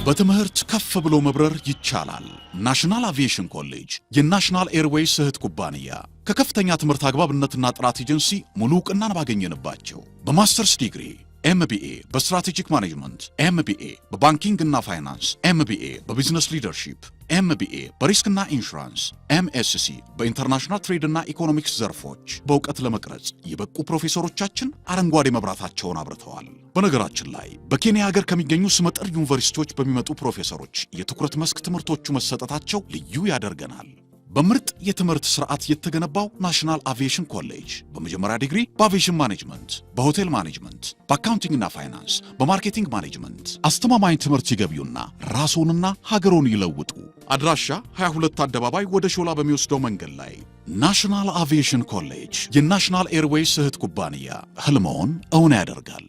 በትምህርት ከፍ ብሎ መብረር ይቻላል። ናሽናል አቪዬሽን ኮሌጅ የናሽናል ኤርዌይስ እህት ኩባንያ ከከፍተኛ ትምህርት አግባብነትና ጥራት ኤጀንሲ ሙሉ ዕውቅናን ባገኘንባቸው በማስተርስ ዲግሪ ኤምቢኤ በስትራቴጂክ ማኔጅመንት፣ ኤምቢኤ በባንኪንግ እና ፋይናንስ፣ ኤምቢኤ በቢዝነስ ሊደርሺፕ፣ ኤምቢኤ በሪስክና ኢንሹራንስ፣ ኤምኤስሲ በኢንተርናሽናል ትሬድ እና ኢኮኖሚክስ ዘርፎች በእውቀት ለመቅረጽ የበቁ ፕሮፌሰሮቻችን አረንጓዴ መብራታቸውን አብርተዋል። በነገራችን ላይ በኬንያ ሀገር ከሚገኙ ስመጥር ዩኒቨርሲቲዎች በሚመጡ ፕሮፌሰሮች የትኩረት መስክ ትምህርቶቹ መሰጠታቸው ልዩ ያደርገናል። በምርጥ የትምህርት ስርዓት የተገነባው ናሽናል አቪዬሽን ኮሌጅ በመጀመሪያ ዲግሪ በአቪዬሽን ማኔጅመንት፣ በሆቴል ማኔጅመንት፣ በአካውንቲንግ እና ፋይናንስ፣ በማርኬቲንግ ማኔጅመንት አስተማማኝ ትምህርት ይገቢውና ራስዎንና ሀገሮን ይለውጡ። አድራሻ 22 አደባባይ ወደ ሾላ በሚወስደው መንገድ ላይ። ናሽናል አቪዬሽን ኮሌጅ የናሽናል ኤርዌይስ እህት ኩባንያ ህልሞን እውን ያደርጋል።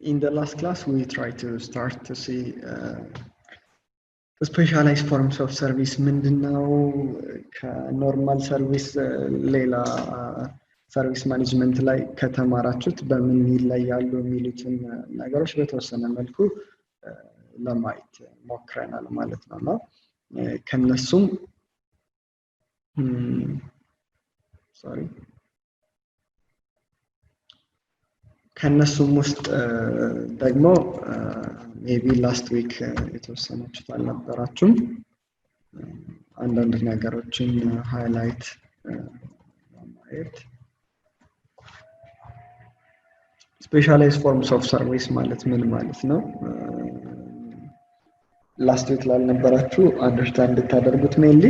In the last class, we tried to start to see specialized forms of service. ምንድነው ከኖርማል ሰርቪስ ሌላ ሰርቪስ ማኔጅመንት ላይ ከተማራችሁት በምን ይለያሉ የሚሉትን ነገሮች በተወሰነ መልኩ ለማየት ሞክረናል ማለት ነው። ከነሱም ከነሱም ውስጥ ደግሞ ሜቢ ላስት ዊክ የተወሰናችሁት አልነበራችሁም። አንዳንድ ነገሮችን ሃይላይት ለማየት ስፔሻላይዝድ ፎርምስ ኦፍ ሰርቪስ ማለት ምን ማለት ነው? ላስት ዊክ ላልነበራችሁ አንደርስታንድ እንድታደርጉት ሜንሊ።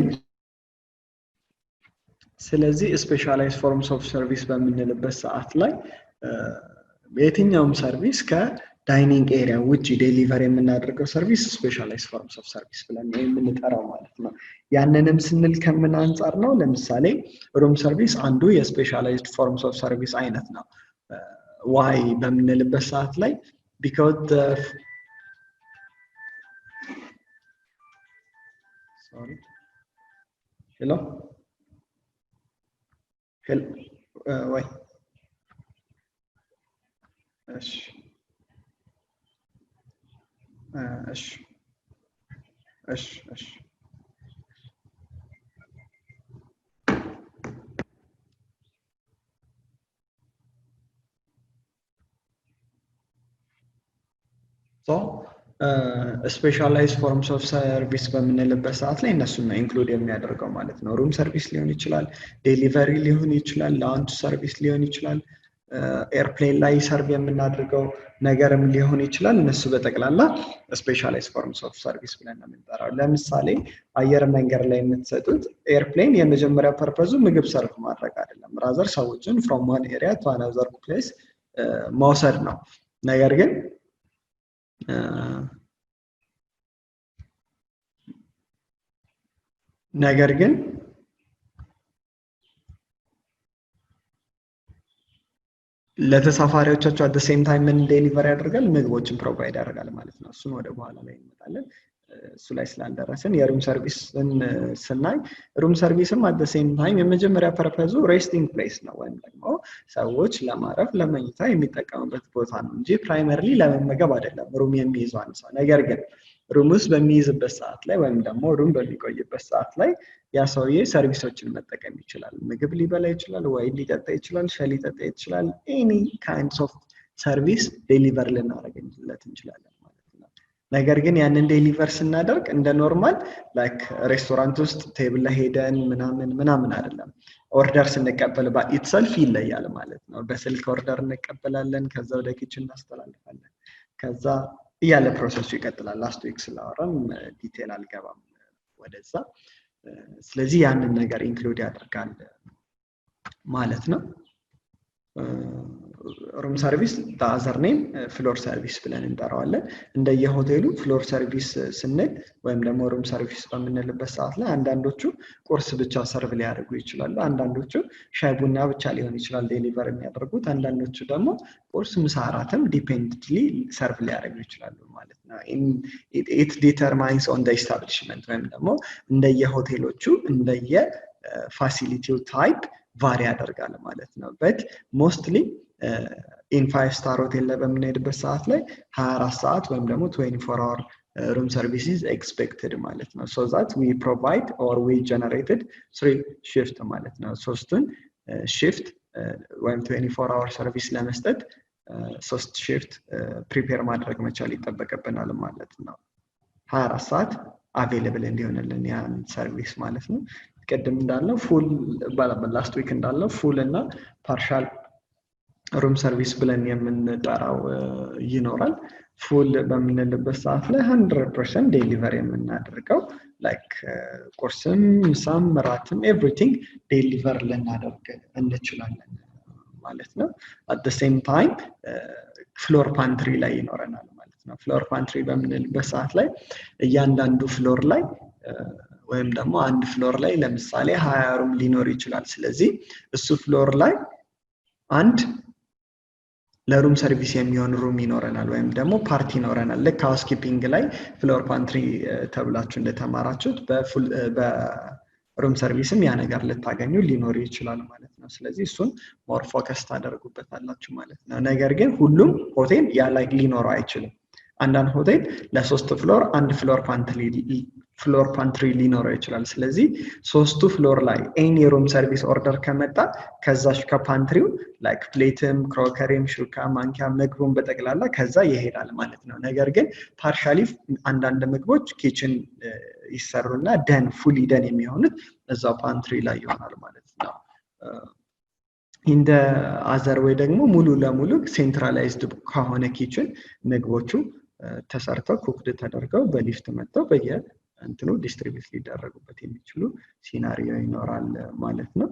ስለዚህ ስፔሻላይዝድ ፎርምስ ኦፍ ሰርቪስ በምንልበት ሰዓት ላይ የትኛውም ሰርቪስ ከዳይኒንግ ኤሪያ ውጪ ዴሊቨር የምናደርገው ሰርቪስ ስፔሻላይዝድ ፎርምስ ኦፍ ሰርቪስ ብለን የምንጠራው ማለት ነው። ያንንም ስንል ከምን አንፃር ነው? ለምሳሌ ሩም ሰርቪስ አንዱ የስፔሻላይዝድ ፎርምስ ኦፍ ሰርቪስ አይነት ነው። ዋይ በምንልበት ሰዓት ላይ because hello why So specialized forms of service በምንልበት ሰዓት ላይ እነሱን ነው ኢንክሉድ የሚያደርገው ማለት ነው። ሩም ሰርቪስ ሊሆን ይችላል፣ ዴሊቨሪ ሊሆን ይችላል፣ ላውንጅ ሰርቪስ ሊሆን ይችላል፣ ኤርፕሌን ላይ ሰርቭ የምናደርገው ነገርም ሊሆን ይችላል። እነሱ በጠቅላላ ስፔሻላይዝድ ፎርምስ ኦፍ ሰርቪስ ብለን ነው የምንጠራው። ለምሳሌ አየር መንገድ ላይ የምትሰጡት ኤርፕሌን የመጀመሪያ ፐርፐዙ ምግብ ሰርቭ ማድረግ አይደለም፣ ራዘር ሰዎችን from one area to another place መውሰድ ነው። ነገር ግን ለተሳፋሪዎቻቸው at the same time ምን ዴሊቨር ያደርጋል? ምግቦችን ፕሮቫይድ ያደርጋል ማለት ነው። እሱን ወደ በኋላ ላይ እንመጣለን። እሱ ላይ ስላልደረስን የሩም ሰርቪስን ስናይ ሩም ሰርቪስም at the same time የመጀመሪያ ፐርፐዙ ሬስቲንግ ፕሌስ ነው ወይም ደግሞ ሰዎች ለማረፍ ለመኝታ የሚጠቀሙበት ቦታ ነው እንጂ ፕራይመሪሊ ለመመገብ አይደለም ሩም የሚይዘው አንድ ሰው። ነገር ግን ሩም ውስጥ በሚይዝበት ሰዓት ላይ ወይም ደግሞ ሩም በሚቆይበት ሰዓት ላይ ያ ሰውዬ ሰርቪሶችን መጠቀም ይችላል። ምግብ ሊበላ ይችላል፣ ወይን ሊጠጣ ይችላል፣ ሻይ ሊጠጣ ይችላል። ኤኒ ካይንድስ ኦፍ ሰርቪስ ዴሊቨር ልናደርግለት እንችላለን ማለት ነው። ነገር ግን ያንን ዴሊቨር ስናደርግ እንደ ኖርማል ላይክ ሬስቶራንት ውስጥ ቴብል ላይ ሄደን ምናምን አይደለም። ኦርደር ስንቀበል ኢትሰልፍ ይለያል ማለት ነው። በስልክ ኦርደር እንቀበላለን፣ ከዛ ወደ ኪችን እናስተላልፋለን፣ ከዛ እያለ ፕሮሰሱ ይቀጥላል። ላስት ዊክ ስላወራን ዲቴል አልገባም ወደዛ። ስለዚህ ያንን ነገር ኢንክሉድ ያደርጋል ማለት ነው። room service the other name floor service ብለን እንጠራዋለን እንደየሆቴሉ floor service ስንል ወይም ደግሞ room service በምንልበት ሰዓት ላይ አንዳንዶቹ ቁርስ ብቻ ሰርቭ ሊያደርጉ ይችላሉ አንዳንዶቹ ሻይ ቡና ብቻ ሊሆን ይችላል ዴሊቨር የሚያደርጉት አንዳንዶቹ ደግሞ ቁርስ ምሳ እራትም ዲፔንድሊ ሰርቭ ሊያደርጉ ይችላሉ ማለት ነው it determines on the establishment ወይም ደግሞ እንደየሆቴሎቹ እንደየ facility type ቫሪ ያደርጋል ማለት ነው but mostly in 5-star hotel ላይ በምንሄድበት ሰዓት ላይ 24 ሰዓት ወይም ደግሞ 24 hour room service is expected ማለት ነው so that we provide or we generated 3 shift ማለት ነው ሶስቱን shift ወይም 24 hour service ለመስጠት 3 shift prepare ማድረግ መቻል ይጠበቅብናል ማለት ነው 24 ሰዓት available እንዲሆንልን ያን ሰርቪስ ማለት ነው ቀደም እንዳለው ፉል ላስት ዊክ እንዳለው ፉል እና ፓርሻል room service ብለን የምንጠራው ይኖራል ፉል በምንልበት ሰዓት ላይ 100% ዴሊቨሪ የምናደርገው ላይክ ቁርስም ምሳም ራትም ኤቭሪቲንግ ዴሊቨር ልናደርግ እንችላለን ማለት ነው at the same time ፍሎር ፓንትሪ ላይ ይኖረናል ማለት ነው ፍሎር ፓንትሪ በምንልበት ሰዓት ላይ እያንዳንዱ ፍሎር ላይ ወይም ደግሞ አንድ ፍሎር ላይ ለምሳሌ 20 ሩም ሊኖር ይችላል ስለዚህ እሱ ፍሎር ላይ አንድ ለሩም ሰርቪስ የሚሆን ሩም ይኖረናል ወይም ደግሞ ፓርቲ ይኖረናል ለካ ሃውስኪፒንግ ላይ ፍሎር ፓንትሪ ተብላችሁ እንደተማራችሁት በሩም ሰርቪስም ያ ነገር ልታገኙ ሊኖር ይችላል ማለት ነው ስለዚህ እሱን ሞር ፎከስ ታደርጉበታላችሁ ማለት ነው ነገር ግን ሁሉም ሆቴል ያ ላይ ሊኖር አይችልም አንዳንድ ሆቴል ለሶስት ፍሎር አንድ ፍሎር ፓንትሪ ሊኖረው ይችላል ስለዚህ ሶስቱ ፍሎር ላይ ኤኒ ሩም ሰርቪስ ኦርደር ከመጣ ከዛሽ ከፓንትሪው ላይክ ፕሌትም ክሮከሪም ሹካ ማንኪያ ምግቡን በጠቅላላ ከዛ ይሄዳል ማለት ነው ነገር ግን ፓርሻሊ አንዳንድ ምግቦች ኪችን ይሰሩና ደን ፉሊ ደን የሚሆኑት እዛው ፓንትሪ ላይ ይሆናል ማለት ነው in the other way ደግሞ ሙሉ ለሙሉ ሴንትራላይዝድ ከሆነ ኪችን ምግቦቹ ተሰርተው ኩክድ ተደርገው በሊፍት መጥተው እንትኑ ዲስትሪቢዩት ሊደረጉበት የሚችሉ ሲናሪዮ ይኖራል ማለት ነው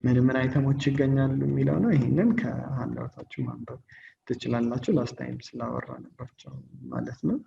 ምን አይተሞች ይገኛሉ የሚለው ነው ይሄንን ከሃንዳውታችሁ ማንበብ ትችላላችሁ ላስት ታይም ስላወራንባቸው ማለት ነው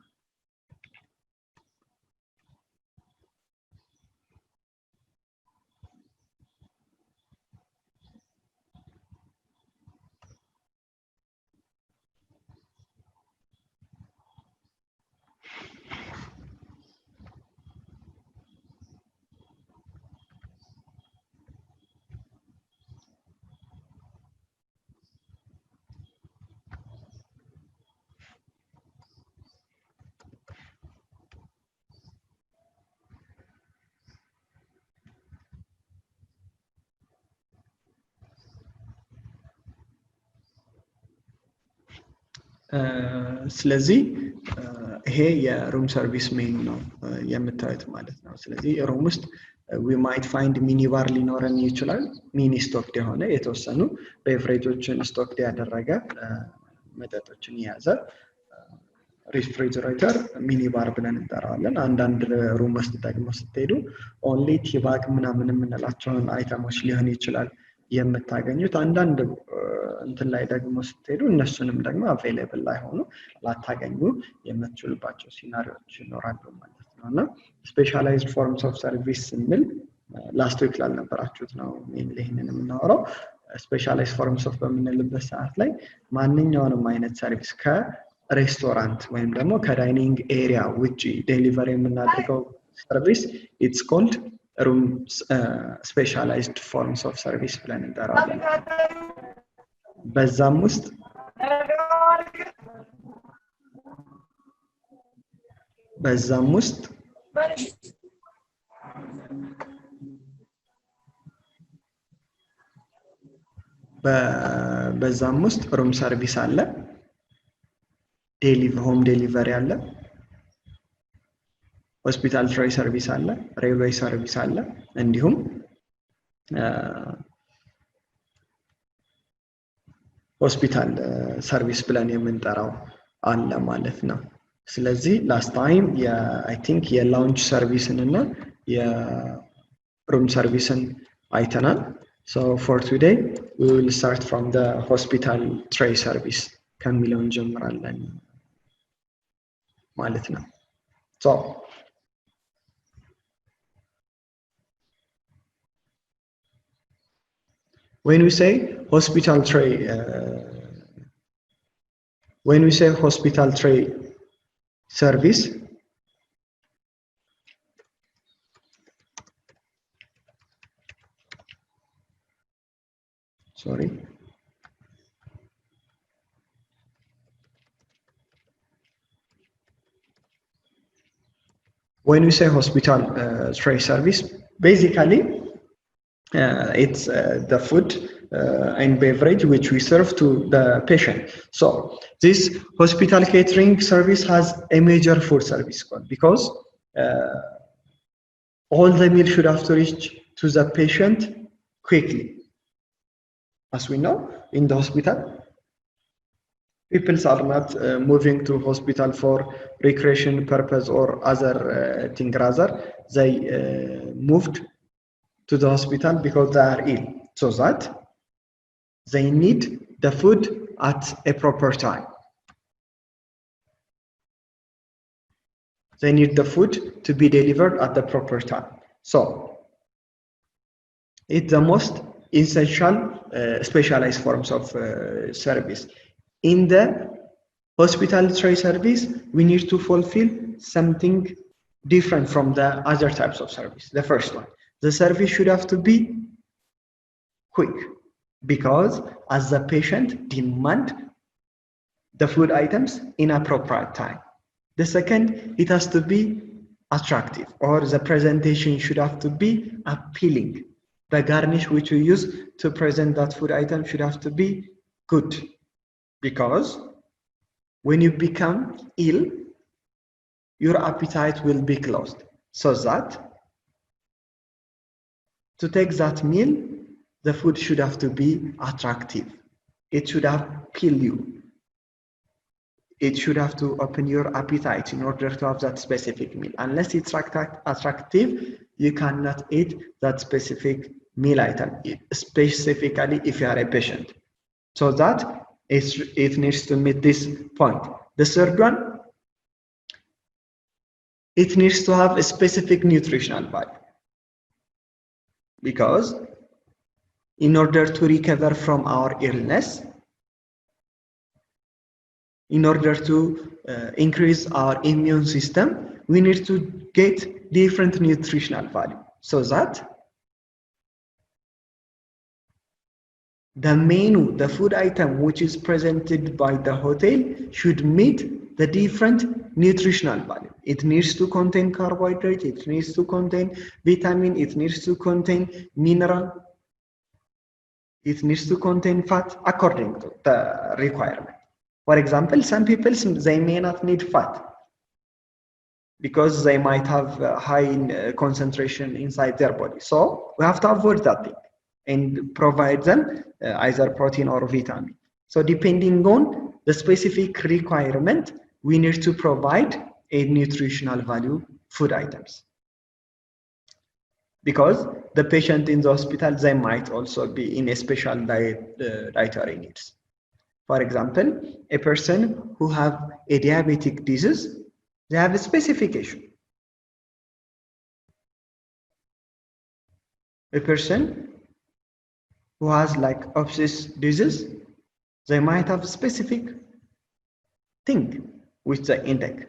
ስለዚህ ይሄ የሩም ሰርቪስ ሜኑ ነው የምታዩት ማለት ነው ስለዚህ ሩም ውስጥ we might find mini bar ሊኖረን ይችላል ሚኒ ስቶክድ የሆነ የተወሰኑ ቤቨሬጆችን ስቶክድ ያደረገ መጠጦችን የያዘ ሪፍሪጀሬተር ሚኒ ባር ብለን እንጠራዋለን አንዳንድ ሩም ውስጥ ደግሞ ስትሄዱ ኦንሊ ቲባግ ምናምን የምንላቸውን አይተሞች ሊሆን ይችላል የምታገኙት አንዳንድ እንትን ላይ ደግሞ ስትሄዱ እነሱንም ደግሞ አቬሌብል ላይ ሆኖ ላታገኙ የምትችሉባቸው ሲናሪዮዎች ይኖራሉ ማለት ነውና ስፔሻላይዝድ ፎርምስ ኦፍ ሰርቪስ ስንል ላስት ዊክ ላልነበራችሁት ነው ይሄንን የምናወራው ስፔሻላይዝድ ፎርምስ ኦፍ በምንልበት ሰዓት ላይ ማንኛውንም አይነት ሰርቪስ ከሬስቶራንት ወይም ደግሞ ከዳይኒንግ ኤሪያ ውጪ ዴሊቨሪ የምናደርገው ሰርቪስ ኢትስ ኮልድ room specialized forms of service ብለን እንጠራዋለን በዛም ውስጥ room service አለ home delivery አለ hospital tray service አለ railway service አለ እንዲሁም hospital service ብለን የምንጠራው አለ ማለት ነው ስለዚህ last time I think የላውንጅ ሰርቪስን እና የሩም ሰርቪስን አይተናል So for today, we will start from the hospital tray service ከሚለው እንጀምራለን ማለት ነው። So when we say hospital tray service, sorry, when we say hospital tray service, basically it's the food and beverage which we serve to the patient. So this hospital catering service has a major food service code because all the meal should have to reach to the patient quickly. As we know, in the hospital, people are not moving to hospital for recreation purpose or other thing. Rather, they moved to the hospital because they are ill, so that they need the food at a proper time. They need the food to be delivered at the proper time. So it's the most essential specialized forms of service. In the hospital tray service, we need to fulfill something different from the other types of service. The first one, the service should have to be quick because as the patient demand the food items in appropriate time. The second, it has to be attractive, or the presentation should have to be appealing. The garnish which we use to present that food item should have to be good, because when you become ill, your appetite will be closed. So that to take that meal, the food should have to be attractive. It should appeal you. It should have to open your appetite in order to have that specific meal. Unless it's attractive, you cannot eat that specific meal item, specifically if you are a patient. So that it needs to meet this point. The third one, it needs to have a specific nutritional value. Because in order to recover from our illness, in order to increase our immune system, we need to get different nutritional value, so that the menu, the food item which is presented by the hotel should meet the different nutritional value. It needs to contain carbohydrate, it needs to contain vitamin, it needs to contain mineral, it needs to contain fat according to the requirement. For example, some people, they may not need fat because they might have high concentration inside their body. So we have to avoid that thing and provide them either protein or vitamin. So depending on the specific requirement, we need to provide a nutritional value food items. Because the patient in the hospital, they might also be in a special dietary needs. For example, a person who have a diabetic disease, they have a specification. A person who has like obsessive disease, they might have a specific thing with the intake,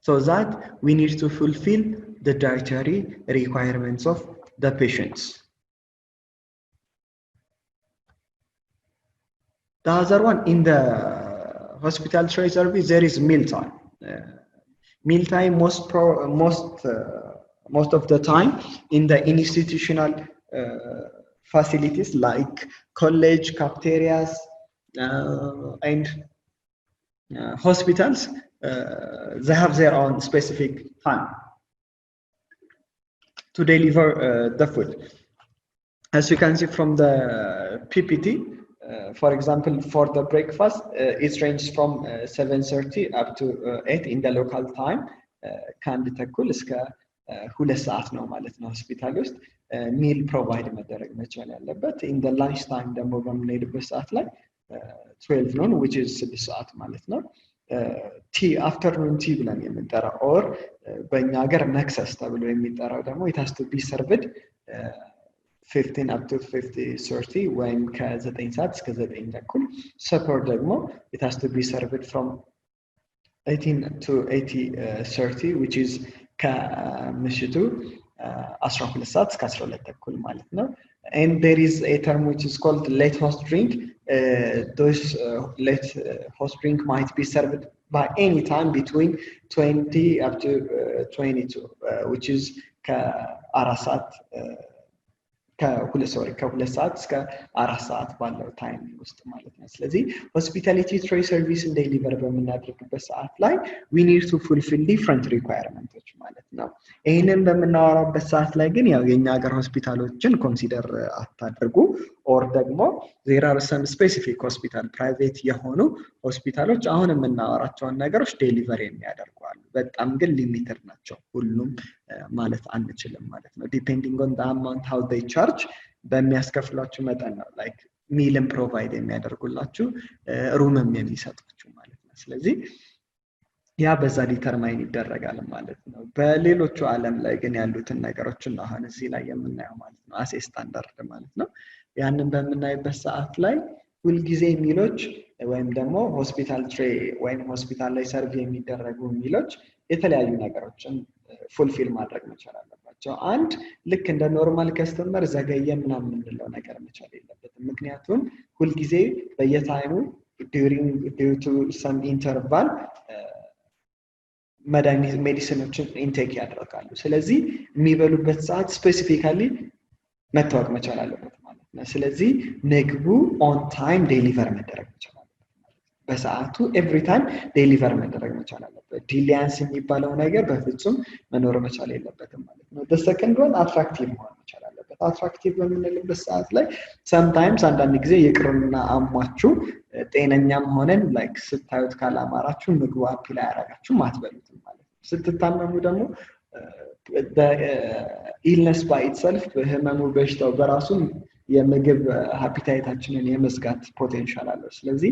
so that we need to fulfill the dietary requirements of the patients. The other one, in the hospital tray service, there is mealtime. Mealtime most of the time in the institutional facilities like college, cafeterias, and hospitals, they have their own specific time to deliver the food. As you can see from the PPT, for example, for the breakfast, it ranges from 7:30 up to 8 in the local time. ከአንድ ተኩል እስከ 2 ሰዓት ነው ማለት ነው ሆስፒታል ውስጥ ሚል ፕሮቫይድ መደረግ መቻል ያለበት in the lunch time ደግሞ በምንሄድበት ሰዓት ላይ 12 noon which is 6 ሰዓት ማለት ነው ቲ አፍተርኑን ቲ ብለን የምንጠራው ኦር በእኛ ሀገር መክሰስ ተብሎ የሚጠራው ደግሞ it has to be served 15 up to 30 ወይም ከ9 ሰዓት እስከ 9 ተኩል supper ደግሞ it has to be served from 18 to 30 which is ከምሽቱ 12 ሰዓት እስከ 12 ተኩል ማለት ነው and there is a term which is called late host drink those late host drink might be served by any time between 20 up to 22 which is ከ4 ሰዓት ከ2 ሰዓት እስከ 4 ሰዓት ባለው ታይም ውስጥ ማለት ነው ስለዚህ hospitality tray service ዴሊቨር በምናደርግበት ሰዓት ላይ we need to fulfill different requirements ማለት ነው ይሄንን በምናወራበት ሰዓት ላይ ግን ያው የኛ ሀገር ሆስፒታሎችን ኮንሲደር አታድርጉ ኦር ደግሞ there are some specific hospital private የሆኑ ሆስፒታሎች አሁን የምናወራቸውን ነገሮች ዴሊቨር የሚያደርጉ አሉ በጣም ግን ሊሚትድ ናቸው ሁሉም ማለት አንችልም ማለት ነው depending on the amount how they charge በሚያስከፍሏችሁ መጠን ነው like meal provide የሚያደርጉላችሁ ሩምም የሚሰጣችሁ ማለት ነው ስለዚህ ያ በዛ ዲተርማይን ይደረጋል ማለት ነው በሌሎቹ ዓለም ላይ ግን ያሉትን ነገሮችን አሁን እዚህ ላይ የምናየው ማለት ነው አሴ ስታንዳርድ ማለት ነው ያንን በምናይበት ሰዓት ላይ ሁሉ ጊዜ ሚሎች ወይም ደግሞ ሆስፒታል ትሬ ወይም ሆስፒታል ላይ ሰርቭ የሚደረጉ ሚሎች የተለያዩ ነገሮችን ፉልፊል ማድረግ መቻል አለባቸው አንድ ልክ እንደ ኖርማል ከስተመር ዘገየ ምናምን እንደለው ነገር መቻል የለበትም ምክንያቱም ሁሉ ጊዜ በየታይሙ due to some interval ሜዲሲኖችን ኢንቴክ ያደርጋሉ ስለዚህ የሚበሉበት ሰዓት ስፔሲፊካሊ መታወቅ መቻል አለበት ማለት ነው ስለዚህ ምግቡ ኦን ታይም ዴሊቨር መደረግ መቻል አለበት በሰዓቱ ኤቭሪ ታይም ዴሊቨር መደረግ መቻል አለበት ዲሊያንስ የሚባለው ነገር በፍጹም መኖር መቻል የለበትም ማለት ነው the second one attractive መሆን መቻል አለበት attractive በምንልበት ሰዓት ላይ sometimes አንዳንድ ጊዜ ይቅርና አሟችሁ ጤነኛም ሆነን ላይክ ስታዩት ካላማራችሁ ምግቡ አፒል አያረጋችሁ ማትበሉትም ማለት ነው ስትታመሙ ደግሞ the illness by itself ህመሙ በሽታው በራሱ የምግብ አፒታይታችንን የመስጋት ፖቴንሻል አለው ስለዚህ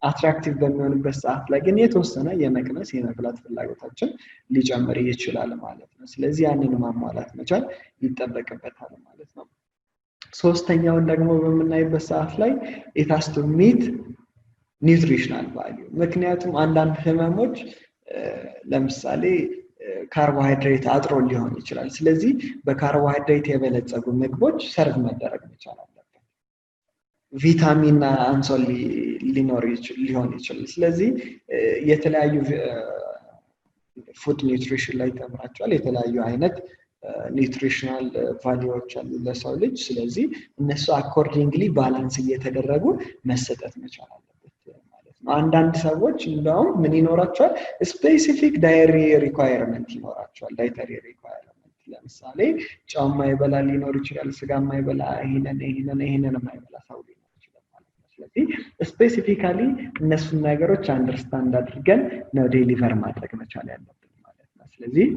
አትራክቲቭ በሚሆንበት ሰዓት ላይ ግን የተወሰነ የመቅመስ የመብላት ፍላጎታችን ሊጨምር ይችላል ማለት ነው ስለዚህ ያንን ማሟላት መቻል ይጠበቅበታል ማለት ነው ሶስተኛውን ደግሞ በመናይበት ሰዓት ላይ it has to meet nutritional value ምክንያቱም አንዳንድ ህመሞች ለምሳሌ ካርቦሃይድሬት አጥሮ ሊሆን ይችላል ስለዚህ በካርቦሃይድሬት የበለጸጉ ምግቦች ሰርቭ መደረግ መቻል አለበት ቪታሚን አንሶሊ ሊሆን ይችላል ስለዚህ የተለያዩ ፉድ ኒውትሪሽን ላይ ተምራችኋል የተለያዩ አይነት ኒውትሪሽናል ቫልዩዎች አሉ ለሰው ልጅ ስለዚህ እነሱ አኮርዲንግሊ ባላንስ እየተደረጉ መሰጠት መቻል አለበት ማለት ነው አንዳንድ ሰዎች እንደውም ምን ይኖራቸዋል ስፔሲፊክ ዳይሪ ሪኳየርመንት ይኖራቸዋል ዳይተሪ ሪኳየርመንት ለምሳሌ ጫማ ይበላ ሊኖር ይችላል ስጋማ ይበላ ይሄንን የማይበላ ሰው ሊኖር ይችላል ማለት ነው ስለዚህ ስፔሲፊካሊ እነሱን ነገሮች አንደርስታንድ አድርገን ነው ዴሊቨር ማድረግ መቻል ያለብን ማለት ነው ስለዚህ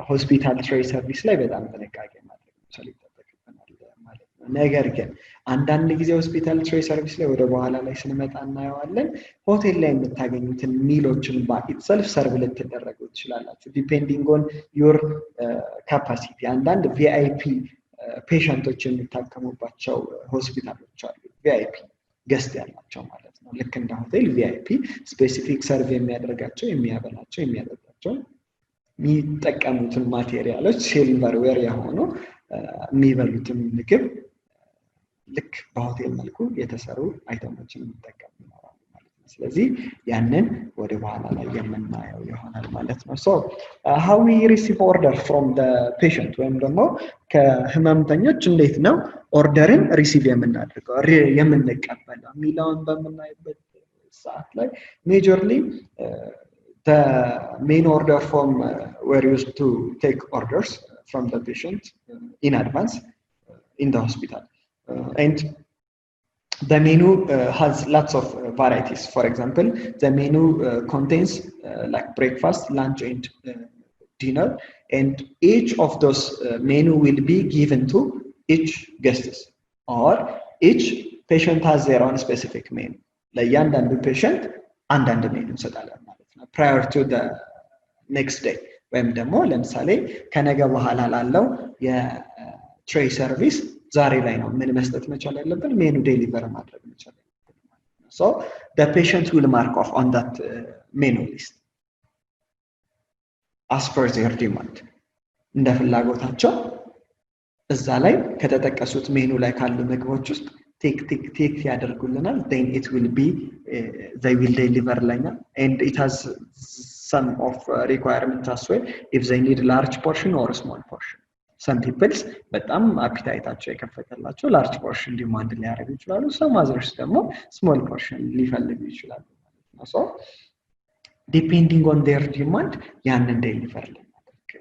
ሆስፒታል ትሬ ሰርቪስ ላይ በጣም ጥንቃቄ ማድረግ መቻል ይጠበቅብናል ማለት ነው ነገር ግን አንዳንድ ጊዜ ሆስፒታል ትሬ ሰርቪስ ላይ ወደ በኋላ ላይ ስንመጣ እናየዋለን ሆቴል ላይ የምታገኙትን ሚሎችን ባይትሰልፍ ሰርቭ ልትደረጉ ትችላላችሁ ዲፔንዲንግ ኦን ዩር ካፓሲቲ አንዳንድ ቪአይፒ ፔሸንቶች የሚታከሙባቸው ሆስፒታሎች አሉ ቪአይፒ ገስት ያላቸው ማለት ነው ልክ እንደ ሆቴል ቪአይፒ ስፔሲፊክ ሰርቭ የሚያደርጋቸው የሚያበላቸው የሚያጠጣቸው የሚጠቀሙትን ማቴሪያሎች ሲልቨርዌር የሆኑ የሚበሉትን ምግብ ልክ በሆቴል መልኩ የተሰሩ አይተሞችን የሚጠቀሙ ይኖራሉ ማለት ነው ስለዚህ ያንን ወደ በኋላ ላይ የምናየው ይሆናል ማለት ነው so how we receive order from the patient ወይም ደግሞ ከህመምተኞች እንዴት ነው ኦርደርን ሪሲቭ የምናደርገው የምንቀበለው የሚለውን በመናይበት ሰዓት ላይ majorly the main order form were used to take orders from the patient in advance in the hospital and the menu has lots of varieties for example the menu contains like breakfast lunch and dinner and each of those menu will be given to each guests, or each patient has their own specific menu. ለእያንዳንዱ patient አንዳንድ ሜኑ እንሰጣለን ማለት ነው prior to the next day። ወይም ደግሞ ለምሳሌ ከነገ በኋላ ላለው የትሬይ ሰርቪስ ዛሬ ላይ ነው ምን መስጠት መቻል ያለብን ሜኑ ዴሊቨር ማድረግ መቻል ያለብን ማለት ነው። so the patient will mark off on that menu list as per their demand። እንደ ፍላጎታቸው እዛ ላይ ከተጠቀሱት ሜኑ ላይ ካሉ ምግቦች ውስጥ ቴክ ያደርጉልናል። then it will be they will deliver ለኛ and it has some of requirements as well if they need large portion or small portion. some people በጣም አፒታይታቸው የከፈተላቸው large portion demand ሊያደርጉ ይችላሉ። some others ደግሞ small portion ሊፈልጉ ይችላሉ ማለት ነው። so depending on their demand ያንን deliver ለማድረግ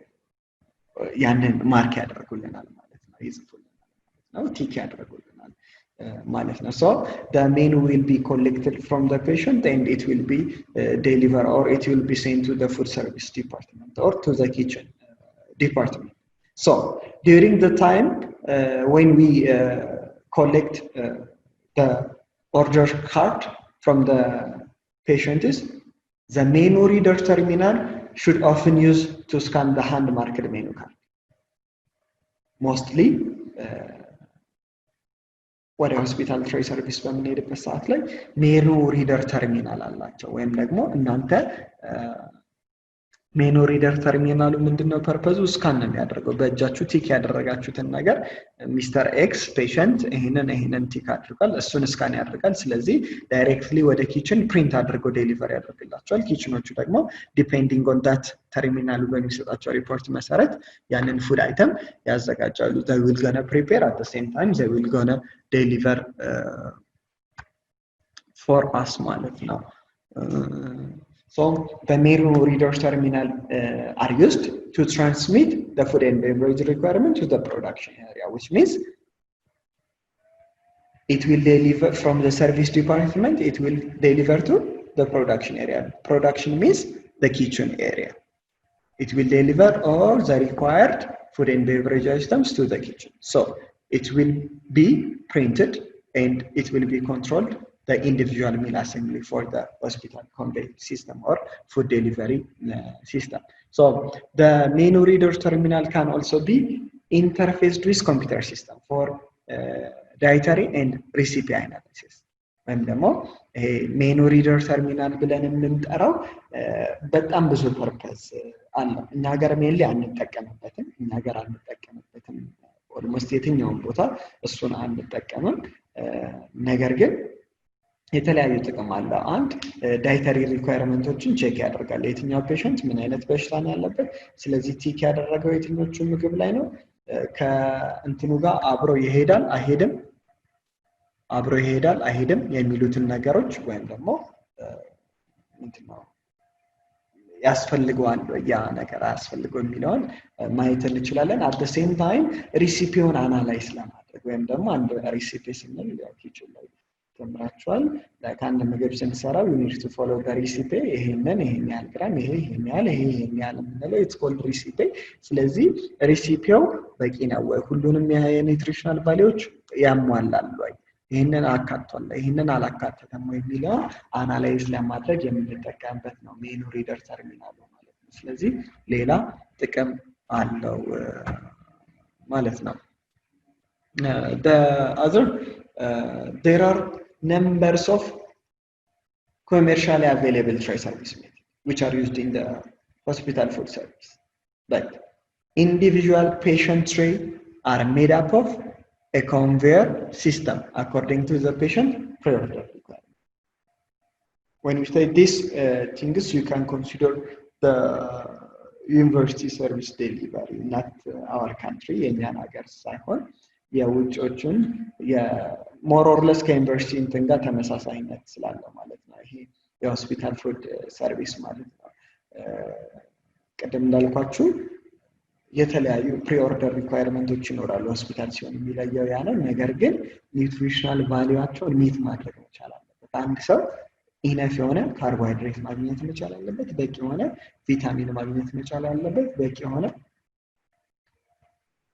ያንን ማርክ ያደርጉልናል ማለት ነው። ይጽፉልናል ማለት ነው። ቲክ ያደርጉልናል ማለት ነው። so the menu will be collected from the patient and it will be delivered or it will be sent to the food service department or to the kitchen department. so during the time when we collect the order card from the patient is the menu reader terminal should often use to scan the hand marked menu card. mostly ወደ ሆስፒታል ትሬይ ሰርቪስ በምንሄድበት ሰዓት ላይ ሜኑ ሪደር ተርሚናል አላቸው። ወይም ደግሞ እናንተ ሜኑ ሪደር ተርሚናሉ ምንድነው ፐርፐዙ ስካን ነው የሚያደርገው። በእጃችሁ ቲክ ያደረጋችሁትን ነገር ሚስተር ኤክስ ፔሸንት ይሄንን ቲክ አድርጓል እሱን ስካን ያደርጋል። ስለዚህ ዳይሬክትሊ ወደ ኪችን ፕሪንት አድርጎ ዴሊቨር ያደርግላቸዋል። ኪችኖቹ ደግሞ ዲፔንዲንግ ኦን ዳት ተርሚናሉ በሚሰጣቸው ሪፖርት መሰረት ያንን ፉድ አይተም ያዘጋጃሉ። they will gonna prepare at the same time they will gonna deliver for us ማለት ነው። so the menu reader terminal are used to transmit the food and beverage requirement to the production area, which means it will deliver from the service department, it will deliver to the production area. Production means the kitchen area. It will deliver all the required food and beverage items to the kitchen. So it will be printed and it will be controlled the individual meal assembly for the hospital convey system or food delivery system. So the menu reader terminal can also be interfaced with computer system for dietary and recipe analysis. ወይም ደግሞ ሜኑ ሪደር ተርሚናል ብለን የምንጠራው በጣም ብዙ ፐርፐዝ አለው። እኛ ሀገር ሜንሊ አንጠቀምበትም። እኛ ሀገር አንጠቀምበትም ኦልሞስት የትኛውን ቦታ እሱን አንጠቀምም። ነገር ግን የተለያዩ ጥቅም አለው። አንድ ዳይተሪ ሪኳየርመንቶችን ቼክ ያደርጋል። የትኛው ፔሸንት ምን አይነት በሽታ ነው ያለበት፣ ስለዚህ ቲክ ያደረገው የትኞቹ ምግብ ላይ ነው፣ ከእንትኑ ጋር አብሮ ይሄዳል አይሄድም፣ አብሮ ይሄዳል አይሄድም የሚሉትን ነገሮች ወይም ደግሞ እንትነው ያስፈልገዋል ያ ነገር አያስፈልገው የሚለውን ማየት እንችላለን። at the same time ሪሲፒውን አናላይዝ ለማድረግ ወይም ደግሞ አንድ ሪሲፒ ስንል ያው ኪችን ላይ ተምራችኋል። ለካንድ ምግብ ስንሰራ we need to follow the recipe። ይሄን ያህል ግራም ይሄን ያህል የምንለው it's called recipe። ስለዚህ ሪሲፒው በቂ ነው ወይ፣ ሁሉንም የኒውትሪሽናል ቫልዩዎች ያሟላል ወይ፣ ይሄንን አካቷል ይሄንን አላካተተም ወይ የሚለው አናላይዝ ለማድረግ የምንጠቀምበት ነው ሜኑ ሪደር ተርሚናል ማለት ነው። ስለዚህ ሌላ ጥቅም አለው ማለት ነው። the other there are numbers of commercially available tray service methods which are used in the hospital food service. But individual patient tray are made up of a conveyor system according to the patient pre-order requirement. When we say these things, you can consider the university service delivery, not our country, የኛን ሀገር ሳይሆን የውጭዎቹን more or less ከዩኒቨርሲቲ እንትን ጋር ተመሳሳይነት ስላለው ማለት ነው። ይሄ የሆስፒታል ፉድ ሰርቪስ ማለት ነው። ቀደም እንዳልኳችሁ የተለያዩ ፕሪኦርደር ሪኳየርመንቶች ይኖራሉ ሆስፒታል ሲሆን የሚለየው ያ ነው። ነገር ግን ኒውትሪሽናል ቫልዩአቸውን ሚት ማድረግ መቻል አለበት። አንድ ሰው ኢነፍ የሆነ ካርቦሃይድሬት ማግኘት መቻል አለበት፣ በቂ የሆነ ቪታሚን ማግኘት መቻል አለበት፣ በቂ የሆነ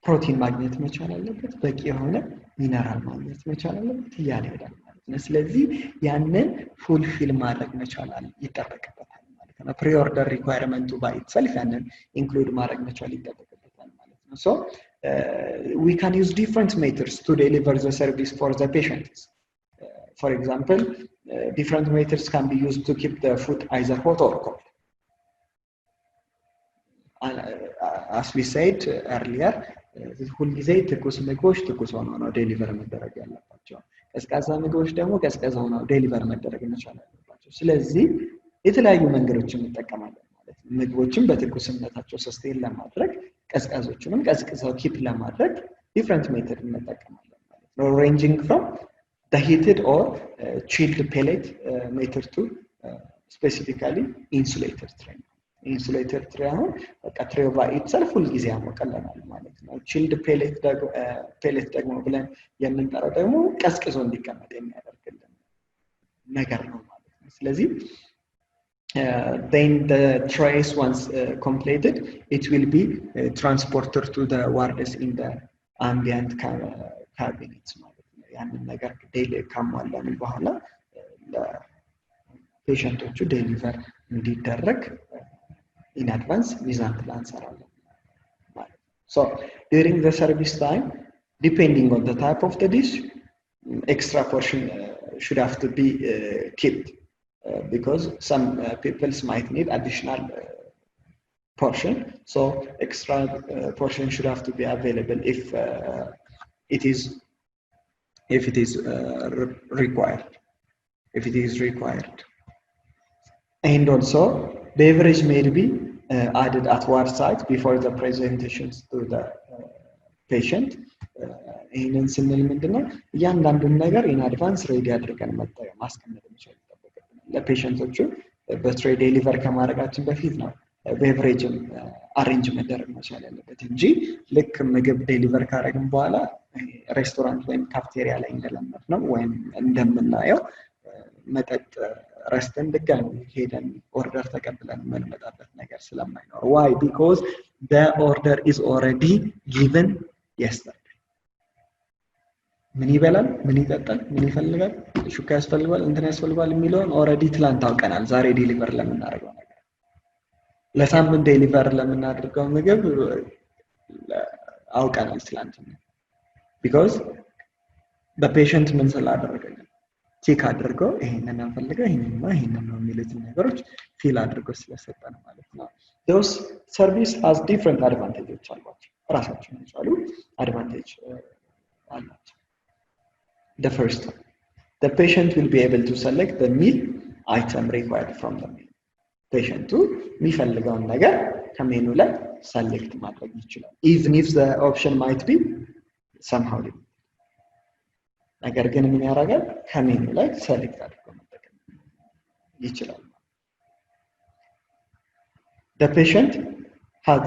ፕሮቲን ማግኘት መቻል አለበት፣ በቂ የሆነ ሚነራል ማግኘት መቻል አለበት እያለ ይሄዳል ማለት ነው። ስለዚህ ያንን ፉልፊል ማድረግ መቻል ይጠበቅበታል ማለት ነው። ፕሪ ኦርደር ሪኳየርመንቱ ባይ ኢትሰልፍ ያንን ኢንክሉድ ማድረግ መቻል ይጠበቅበታል ማለት ነው። ሶ we can use different methods to deliver the service for the patients. For example, different methods can be used to keep the food either hot or cold. As we said earlier, ሁልጊዜ ትኩስ ምግቦች ትኩስ ሆነው ነው ዴሊቨር መደረግ ያለባቸው። ቀዝቃዛ ምግቦች ደግሞ ቀዝቃዛ ሆነው ዴሊቨር መደረግ መቻል አለባቸው። ስለዚህ የተለያዩ መንገዶችን እንጠቀማለን ማለት ነው። ምግቦችን በትኩስነታቸው ሰስቴን ለማድረግ ቀዝቃዞቹንም ቀዝቅዘው ኪፕ ለማድረግ ዲፍረንት ሜተድ እንጠቀማለን ማለት ነው። ሬንጂንግ ፍሮም the heated or chilled pellet method to specifically insulated tray. Insulated tray አሁን በቃ ትሬው ባይ ኢትሰልፍ ሁልጊዜ ያሞቀልናል ማለት ነው። ቺልድ ፔሌት ደግሞ ብለን የምንጠራው ደግሞ ቀዝቅዞ እንዲቀመጥ የሚያደርግልን ነገር ነው ማለት ነው። ስለዚህ then the trays once completed it will be transported to the wards in the ambient cabinets ማለት ነው። ያንን ነገር ዴሊ ካሟላን በኋላ ለፔሸንቶቹ ዴሊቨር እንዲደረግ in advance mise-en plan ሰራለን ማለት ነው። So during the service time, depending on the type of the dish, extra portion should have to be kept because some people might need additional portion. So extra portion should have to be available if it is required. If it is required. And also beverage may be added at ward site before the presentations to the patient. ይህንን ስንል ምንድነው እያንዳንዱን ነገር ኢን አድቫንስ ሬዲ አድርገን ማስቀመጥ መቻል ይጠበቅብናል። ለፔሸንቶቹ በትሬ ዴሊቨር ከማድረጋችን በፊት ነው ቤቨሬጅም አሬንጅ መደረግ መቻል ያለበት እንጂ ልክ ምግብ ዴሊቨር ካደረግን በኋላ ሬስቶራንት ወይም ካፍቴሪያ ላይ እንደለመድ ነው ወይም እንደምናየው መጠጥ ረስተን ድጋሚ ሄደን ኦርደር ተቀብለን የምንመጣበት ነገር ስለማይኖር። why? because the order is already given yesterday. ምን ይበላል፣ ምን ይጠጣል፣ ምን ይፈልጋል፣ ሹካ ያስፈልጋል፣ እንትን ያስፈልጋል የሚለውን ኦልሬዲ ትላንት አውቀናል። ዛሬ ዴሊቨር ለምናደርገው ነገር ለሳምንት ዴሊቨር ለምናደርገው ምግብ አውቀናል ትላንት። because the patient ምን ስላደረገኝ ቼክ አድርገው ይሄንን እንፈልገው ይሄንን ነው የሚሉትን ነገሮች ፊል አድርገው ስለሰጠን ማለት ነው። those service has different advantages አሏቸው። ራሳቸውን የቻሉ advantage አላቸው። The first one, the patient will be able to select the meal item required from the meal. patient የሚፈልገውን ነገር ከሜኑ ላይ ሰሌክት ማድረግ ይችላል even if the option might be somehow limited. ነገር ግን ምን ያደርጋል ከሜኑ ላይ ሰሌክት አድርጎ መጠቀም ይችላል። The patient has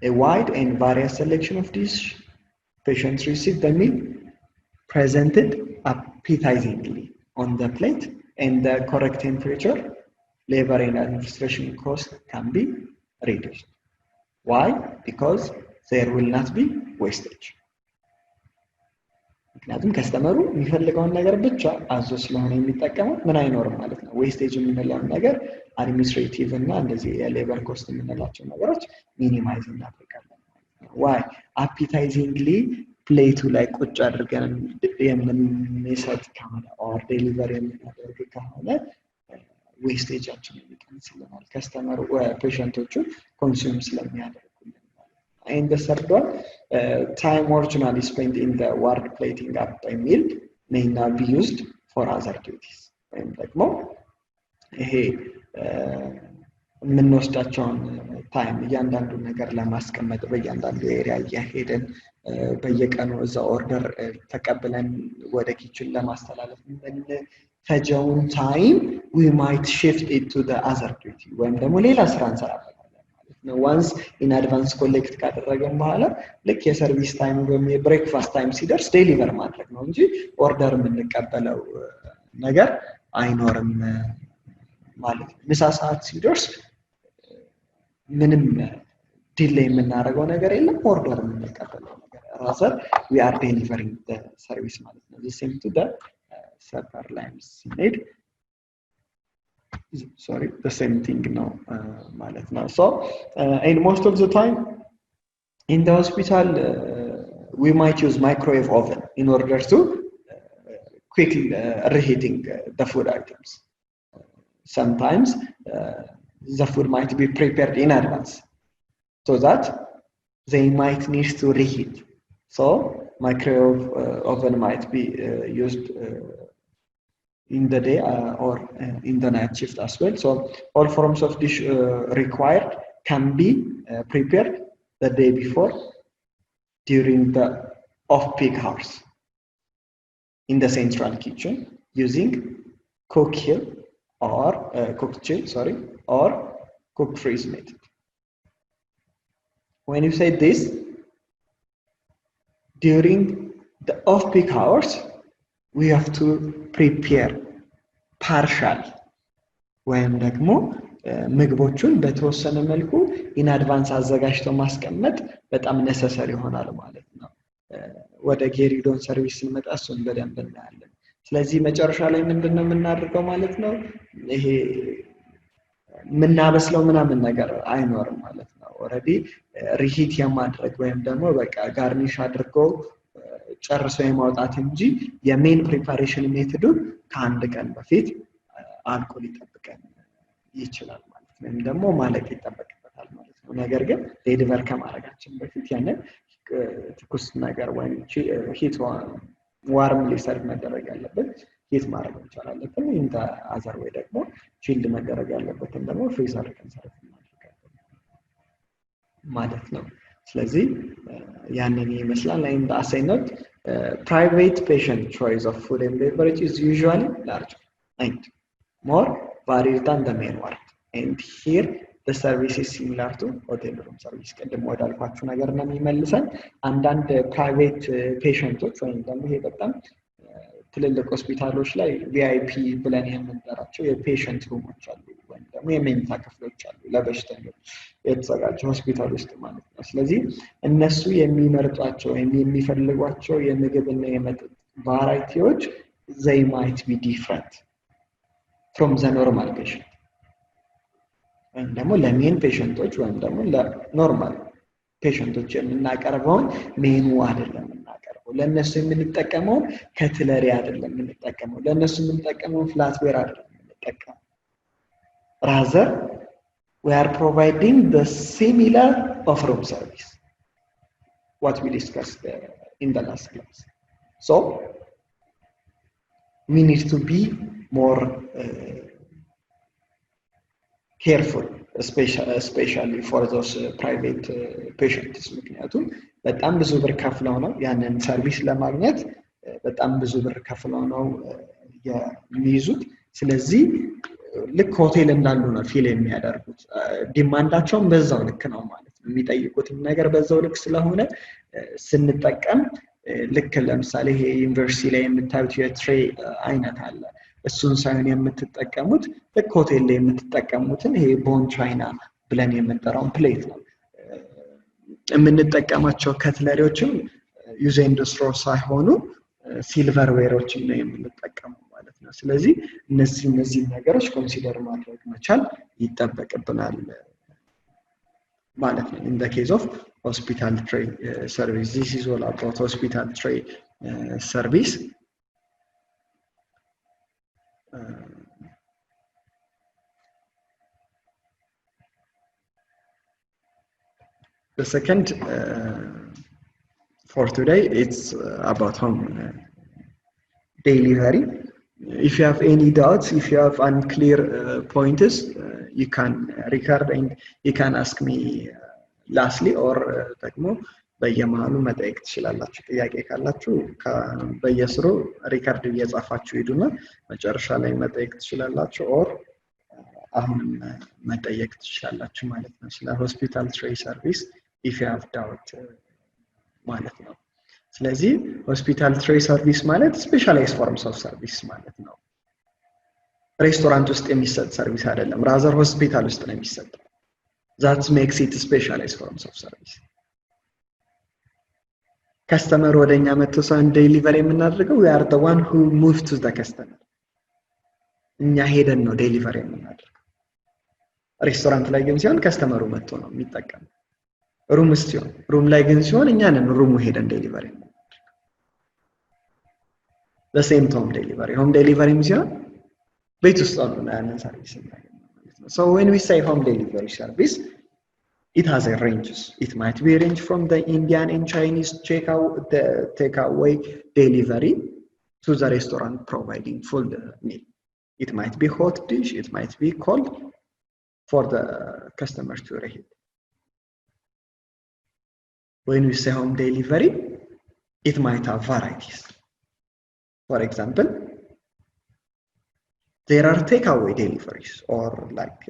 a wide and various selection of dish. Patients receive the meal presented appetizingly on the plate and the correct temperature, labor and administration cost can be reduced. Why? Because there will not be wastage. ምክንያቱም ከስተመሩ የሚፈልገውን ነገር ብቻ አዞ ስለሆነ የሚጠቀመው ምን አይኖርም ማለት ነው። ዌስቴጅ የምንለውን ነገር አድሚኒስትሬቲቭ እና እንደዚህ የሌበር ኮስት የምንላቸው ነገሮች ሚኒማይዝ እናደርጋለን ማለት ነው። ዋይ አፒታይዚንግሊ ፕሌቱ ላይ ቁጭ አድርገን የምንሰጥ ከሆነ ኦር ዴሊቨሪ የምናደርግ ከሆነ ዌስቴጃችንን ይቀንስልናል ከስተመሩ ፔሸንቶቹ ኮንሱም ስለሚያደርጉልን። And the third one, time originally spent in the ward plating up by meal may not be used for other duties. ወይም ደግሞ ይሄ የምንወስዳቸውን ታይም እያንዳንዱ ነገር ለማስቀመጥ በእያንዳንዱ ኤሪያ እያሄድን በየቀኑ እዛ ኦርደር ተቀብለን ወደ ኪችን ለማስተላለፍ የምንፈጀውን ታይም we might shift it to the other duty ወይም ደግሞ ሌላ ስራ እንሰራለን። once in advance collect ካደረገን በኋላ ልክ የሰርቪስ ታይም ወይም የብሬክፋስት ታይም ሲደርስ ዴሊቨር ማድረግ ነው እንጂ ኦርደር የምንቀበለው ነገር አይኖርም ማለት ነው። ምሳ ሰዓት ሲደርስ ምንም delay የምናደርገው ነገር የለም order የምንቀበለው ነገር rather we are delivering the service ማለት ነው the same to the server lines need sorry the same thing ነው ማለት ነው so and most of the time in the hospital we might use microwave oven in order to quickly reheating the food items sometimes the food might be prepared in advance so that they might need to reheat so microwave oven might be used in the day or in the night shift as well so all forms of dish required can be prepared the day before during the off-peak hours in the central kitchen using cook chill or or cook freeze method. When you say this, during the off-peak hours, we have to prepare partial ወይም ደግሞ ምግቦቹን በተወሰነ መልኩ in advance አዘጋጅቶ ማስቀመጥ በጣም necessary ይሆናል ማለት ነው ወደ ጌሪዶን ሰርቪስ እንመጣ እሱን በደንብ እናያለን ስለዚህ መጨረሻ ላይ ምንድነው የምናደርገው ማለት ነው ይሄ ምናበስለው ምናምን ነገር አይኖርም ማለት ነው ኦሬዲ ሪሂት የማድረግ ወይም ደግሞ በቃ ጋርኒሽ አድርጎ ጨርሶ የማውጣት እንጂ የሜን ፕሪፓሬሽን ሜተዱ ከአንድ ቀን በፊት አልቆ ሊጠብቀን ይችላል ማለት ነው ወይም ደግሞ ማለቅ ይጠበቅበታል ማለት ነው ነገር ግን ዴሊቨር ከማድረጋችን በፊት ያንን ትኩስ ነገር ወይም ሂት ዋርም ሊሰርቭ መደረግ ያለበት ሂት ማድረግ ይቻላል እንደ አዘር ወይ ደግሞ ቺልድ መደረግ ያለበት ደግሞ ፍሪዘር ከንሰርቭ ማድረግ ማለት ነው ስለዚህ ያንን ይመስላል and as I note private patient choice of food and beverage is usually larger and more varied than the main one and here the service is similar to hotel room service ቀደም ወዳልኳችሁ ነገር ነው የሚመልሰን አንዳንድ ፕራይቬት ፔሸንቶች ወይም ደግሞ ይሄ በጣም ትልልቅ ሆስፒታሎች ላይ ቪአይፒ ብለን የምንጠራቸው የፔሸንት ሩሞች አሉ ወይም ደግሞ የመኝታ ክፍሎች አሉ ለበሽተኞች የተዘጋጁ ሆስፒታል ውስጥ ማለት ነው ስለዚህ እነሱ የሚመርጧቸው ወይም የሚፈልጓቸው የምግብና የመጠጥ ቫራይቲዎች they might be different from the normal patient ወይም ደግሞ ለሜን ፔሸንቶች ወይም ደግሞ ለኖርማል ፔሸንቶች የምናቀርበውን ሜኑ አይደለም የምናቀርበው ለነሱ የምንጠቀመው ከትለሪ አይደለም የምንጠቀመው ለነሱ የምንጠቀመው ፍላትዌር አይደለም የምንጠቀመው rather we are providing the similar of room service what we discussed in the last class so we need to be more careful especially for those private patients ምክንያቱም በጣም ብዙ ብር ከፍለው ነው ያንን ሰርቪስ ለማግኘት በጣም ብዙ ብር ከፍለው ነው የሚይዙት ስለዚህ ልክ ሆቴል እንዳሉ ነው ፊል የሚያደርጉት ዲማንዳቸውም በዛው ልክ ነው ማለት ነው የሚጠይቁት ነገር በዛው ልክ ስለሆነ ስንጠቀም ልክ ለምሳሌ ይሄ ዩኒቨርሲቲ ላይ የምታዩት የትሬ አይነት አለ እሱን ሳይሆን የምትጠቀሙት ልክ ሆቴል ላይ የምትጠቀሙትን ይሄ ቦን ቻይና ብለን የምንጠራውን ፕሌት ነው የምንጠቀማቸው ከትለሪዎችም ዩዝ ኤንድ ስትሮ ሳይሆኑ ሲልቨር ዌሮችን ነው የምንጠቀመው ማለት ነው ስለዚህ እነዚህ ነገሮች ኮንሲደር ማድረግ መቻል ይጠበቅብናል ማለት ነው in the case of hospital tray service this is all about hospital tray service the second for today it's about home delivery if you have any doubts if you have unclear points you can record and you can ask me lastly or ደግሞ በየመሃሉ መጠየቅ ትችላላችሁ ጥያቄ ካላችሁ በየስሩ ሪካርድ እየጻፋችሁ ሄዱና መጨረሻ ላይ መጠየቅ ትችላላችሁ or አሁን መጠየቅ ትችላላችሁ ማለት ነው ስለ ሆስፒታል ትሬይ ሰርቪስ if you have doubt ማለት ነው ስለዚህ ሆስፒታል ትሬይ ሰርቪስ ማለት ስፔሻላይዝድ ፎርምስ ኦፍ ሰርቪስ ማለት ነው ሬስቶራንት ውስጥ የሚሰጥ ሰርቪስ አይደለም ራዘር ሆስፒታል ውስጥ ነው የሚሰጠው That makes it specialized forms of service. Customer ወደኛ መጥቶ ሰውን ዴሊቨሪ የምናደርገው we are the one who move to the customer. እኛ ሄደን ነው ዴሊቨሪ የምናደርገው። ሬስቶራንት ላይ ግን ሲሆን ከስተመሩ መጥቶ ነው የሚጠቀመው። ሩም ሲሆን ሩም ላይ ግን ሲሆን እኛ ነን ሩሙ ሄደን ዴሊቨሪ የምናደርገው። the same home delivery. Home delivery ሲሆን ቤት ውስጥ ነው ያንን ሰርቪስ እናገኛለን ማለት ነው። So when we say home delivery service, it has a ranges. It might be range from the Indian and Chinese takeaway delivery to the restaurant providing full meal. It might be hot dish, it might be cold for the customers to eat. When we say home delivery, it might have varieties. For example, there are takeaway deliveries or like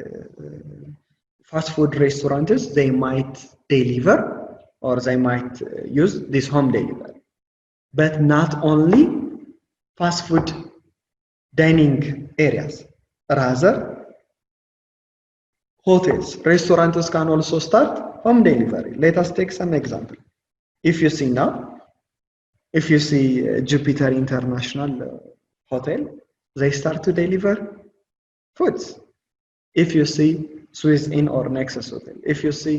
fast food restaurants, they might deliver or they might use this home delivery. But not only fast food dining areas, rather hotels, restaurants can also start home delivery. Let us take some example. If you see now, if you see Jupiter International Hotel, they start to deliver foods. If you see Swiss Inn or Nexus Hotel, if you see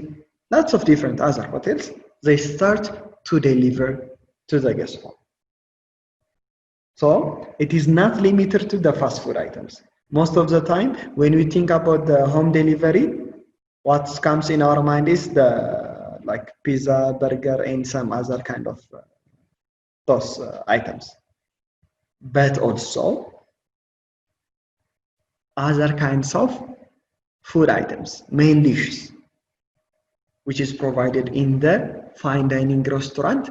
lots of different other hotels, they start to deliver to the guest home. So it is not limited to the fast food items. Most of the time, when we think about the home delivery, what comes in our mind is the like pizza, burger, and some other kind of those items. But also other kinds of food items, main dishes, which is provided in the fine dining restaurant,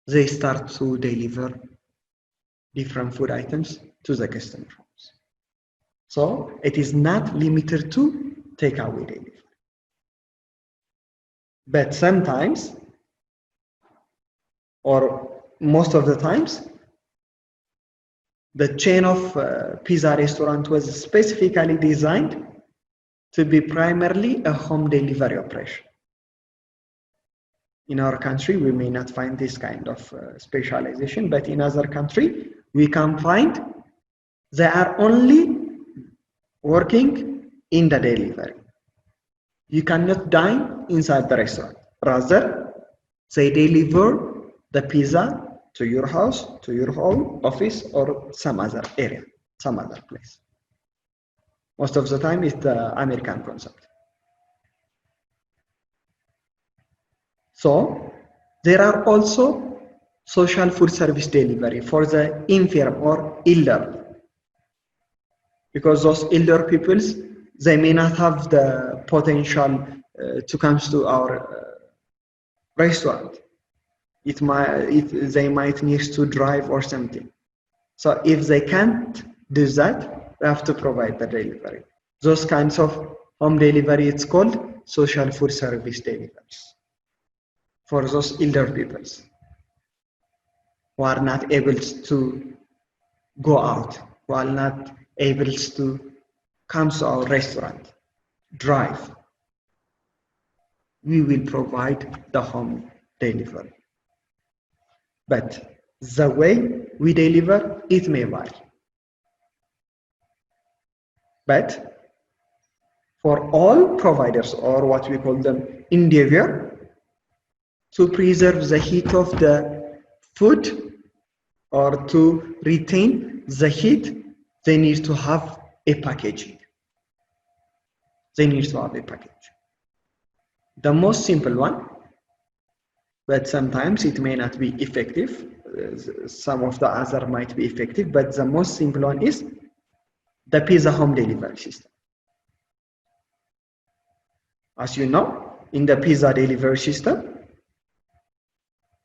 they start to deliver different food items to the customer homes. So it is not limited to takeaway delivery. But sometimes, or most of the times, the chain of pizza restaurant was specifically designed to be primarily a home delivery operation. In our country, we may not find this kind of specialization, but in other country, we can find they are only working in the delivery. You cannot dine inside the restaurant. Rather, they deliver the pizza to your house, to your home, office, or some other area, some other place. Most of the time, it's the American concept. So, there are also social food service delivery for the infirm or elderly. Because those elder peoples, they may not have the potential to come to our restaurant. They might need to drive or something. So if they can't do that, we have to provide the delivery. Those kinds of home delivery, it's called social food service deliveries for those elder peoples who are not able to go out, who are not able to come to our restaurant, drive. We will provide the home delivery. But the way we deliver, it may vary. But for all providers, or what we call them, endeavor to preserve the heat of the food or to retain the heat, they need to have a packaging. They need to have a package. The most simple one, but sometimes it may not be effective. Some of the other might be effective, but the most simple one is the pizza home delivery system. As you know, in the pizza delivery system,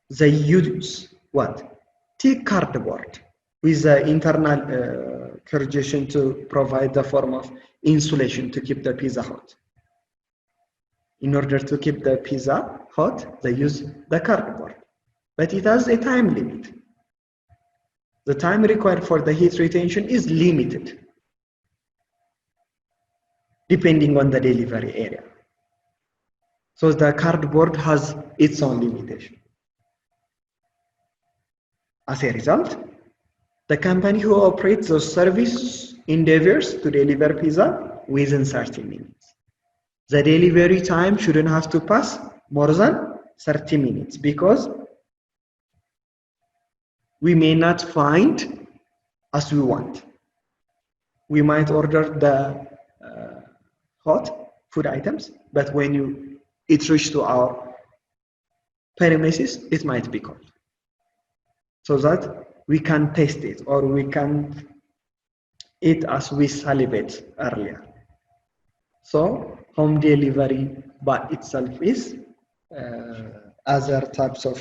they use what? Thick cardboard with the internal corrugation to provide the form of insulation to keep the pizza hot. In order to keep the pizza hot, they use the cardboard, but it has a time limit. The time required for the heat retention is limited. depending on the delivery area. So the cardboard has its own limitation. As a result, the company who operates those service endeavors to deliver pizza within 30 minutes. The delivery time shouldn't have to pass more than 30 minutes because we may not find as we want. We might order the hot food items, but when it reaches to our premises, it might be cold. So that we can taste it or we can eat as we salivate earlier. So home delivery by itself is other types of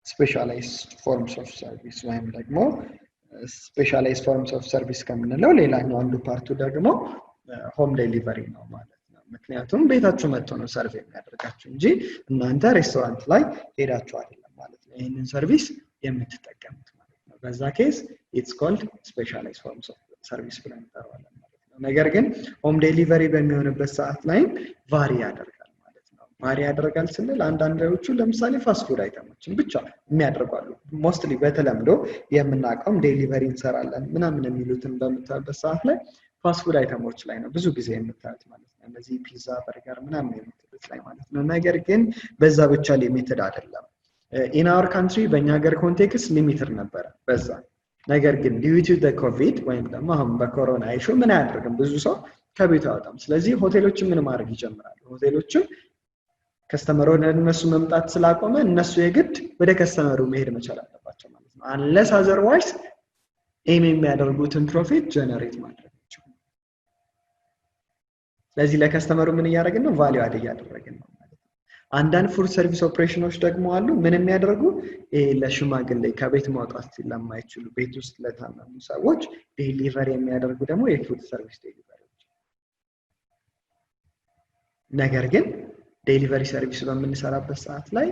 specialized forms of service ወይም ደግሞ specialized forms of service ከምንለው ሌላኛው አንዱ ፓርቱ ደግሞ ሆም ዴሊቨሪ ነው ማለት ነው። ምክንያቱም ቤታችሁ መጥቶ ነው ሰርቭ የሚያደርጋችሁ እንጂ እናንተ ሬስቶራንት ላይ ሄዳችሁ አይደለም ማለት ነው ይህንን ሰርቪስ የምትጠቀሙት ማለት ነው። በዛ ኬስ ኢትስ ኮልድ ስፔሻላይዝድ ፎርምስ ኦፍ ሰርቪስ ብለን እንጠራዋለን ማለት ነው። ነገር ግን ሆም ዴሊቨሪ በሚሆንበት ሰዓት ላይ ቫሪ ያደርጋል ማለት ነው። ቫሪ ያደርጋል ስንል አንዳንዶቹ ለምሳሌ ፋስት ፉድ አይተሞችን ብቻ የሚያደርጋሉ። ሞስትሊ በተለምዶ የምናውቀው ዴሊቨሪ እንሰራለን ምናምን የሚሉትን በምታዩበት ሰዓት ላይ ፋስት ፉድ አይተሞች ላይ ነው ብዙ ጊዜ የምታዩት ማለት ነው። እነዚህ ፒዛ፣ በርገር ምናምን የምትሉት ላይ ማለት ነው። ነገር ግን በዛ ብቻ ሊሚትድ አይደለም። ኢን አወር ካንትሪ በእኛ ሀገር ኮንቴክስት ሊሚትድ ነበረ በዛ። ነገር ግን ዲዩ ቱ ዘ ኮቪድ ወይም ደግሞ አሁን በኮሮና ኢሹ ምን አያደርግም ብዙ ሰው ከቤቱ አይወጣም። ስለዚህ ሆቴሎችን ምን ማድረግ ይጀምራሉ? ሆቴሎችን ከስተመሩ ወደ እነሱ መምጣት ስላቆመ እነሱ የግድ ወደ ከስተመሩ መሄድ መቻል አለባቸው ማለት ነው። አንለስ አዘርዋይስ ኤም የሚያደርጉትን ፕሮፊት ጀነሬት ማድረግ ይችላል። ስለዚህ ለከስተመሩ ምን እያደረግን ነው? ቫልዩ አድ እያደረግን ነው ማለት ነው። አንዳንድ ፉድ ሰርቪስ ኦፕሬሽኖች ደግሞ አሉ ምን የሚያደርጉ ለሽማግሌ ከቤት ማውጣት ለማይችሉ ቤት ውስጥ ለታመሙ ሰዎች ዴሊቨሪ የሚያደርጉ ደግሞ የፉድ ሰርቪስ ዴሊቨሪዎች። ነገር ግን ዴሊቨሪ ሰርቪስ በምንሰራበት ሰዓት ላይ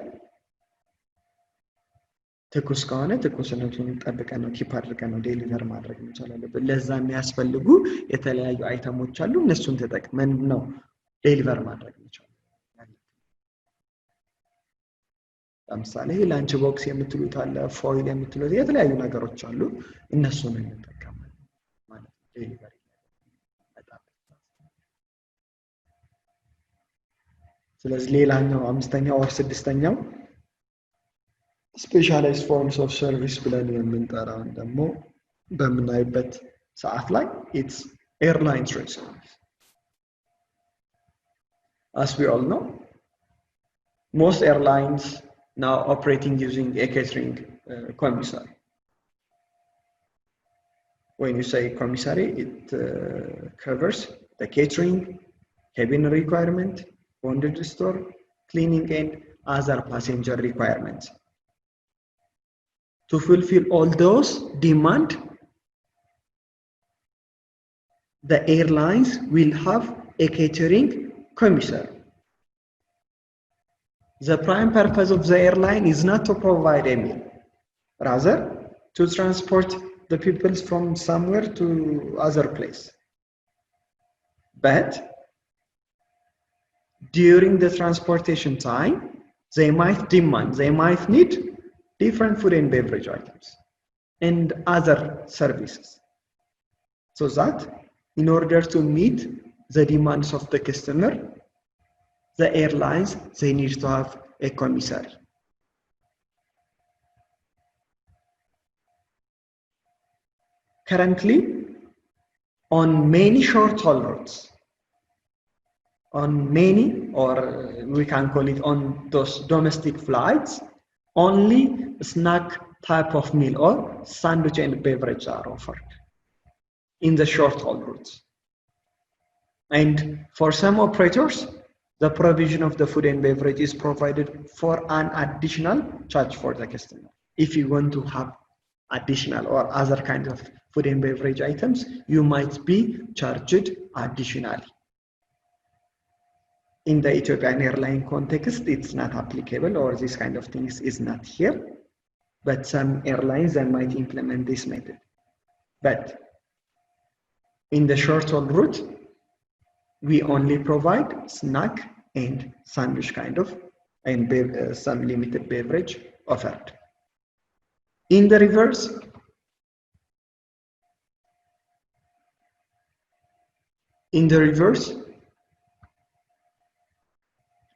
ትኩስ ከሆነ ትኩስነቱን ጠብቀን ነው ኪፕ አድርገን ነው ዴሊቨር ማድረግ እንችላለን። ለዛ የሚያስፈልጉ የተለያዩ አይተሞች አሉ እነሱን ተጠቅመን ነው ዴሊቨር ማድረግ እንችላለን። ለምሳሌ ላንች ቦክስ የምትሉት አለ ፎይል የምትሉት የተለያዩ ነገሮች አሉ እነሱን እንጠቀማለን ማለት ነው ዴሊቨሪ ስለዚህ ሌላኛው አምስተኛው ወር ስድስተኛው ስፔሻላይዝድ ፎርምስ ኦፍ ሰርቪስ ብለን የምንጠራውን ደግሞ በምናይበት ሰዓት ላይ ኢትስ ኤርላይን ሰርቪስ። As we all know, most airlines now operating using a catering commissary. When you say commissary, it covers the catering, cabin requirement, bonded store, cleaning, and other passenger requirements. To fulfill all those demands, the airlines will have a catering commissary. The prime purpose of the airline is not to provide a meal, rather to transport the people from somewhere to other place. But during the transportation time, they might need different food and beverage items and other services. So that in order to meet the demands of the customer, the airlines, they need to have a commissary. Currently, on many short-haul routes, on many, or we can call it on those domestic flights, only snack type of meal or sandwich and beverage are offered in the short-haul routes. And for some operators, the provision of the food and beverage is provided for an additional charge for the customer. If you want to have additional or other kinds of food and beverage items, you might be charged additionally. In the Ethiopian airline context, it's not applicable or this kind of things is not here, but some airlines that might implement this method. But in the short-haul route, we only provide snack and sandwich kind of, and some limited beverage offered. In the reverse,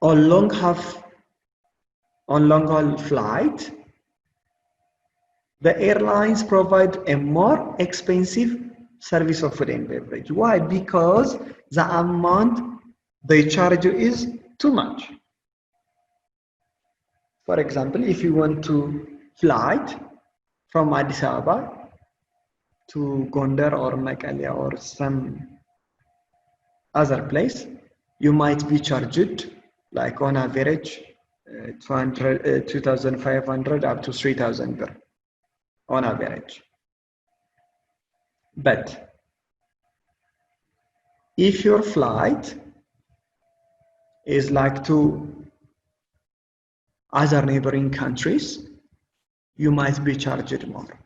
on long haul flight, the airlines provide a more expensive service of food and beverage. Why? Because the amount they charge you is too much. For example, if you want to flight from Addis Ababa to Gondar or Mekelle or some other place, you might be charged like on average 2,500 up to 3,000 per on average. But if your flight is like to other neighboring countries, you might be charged more.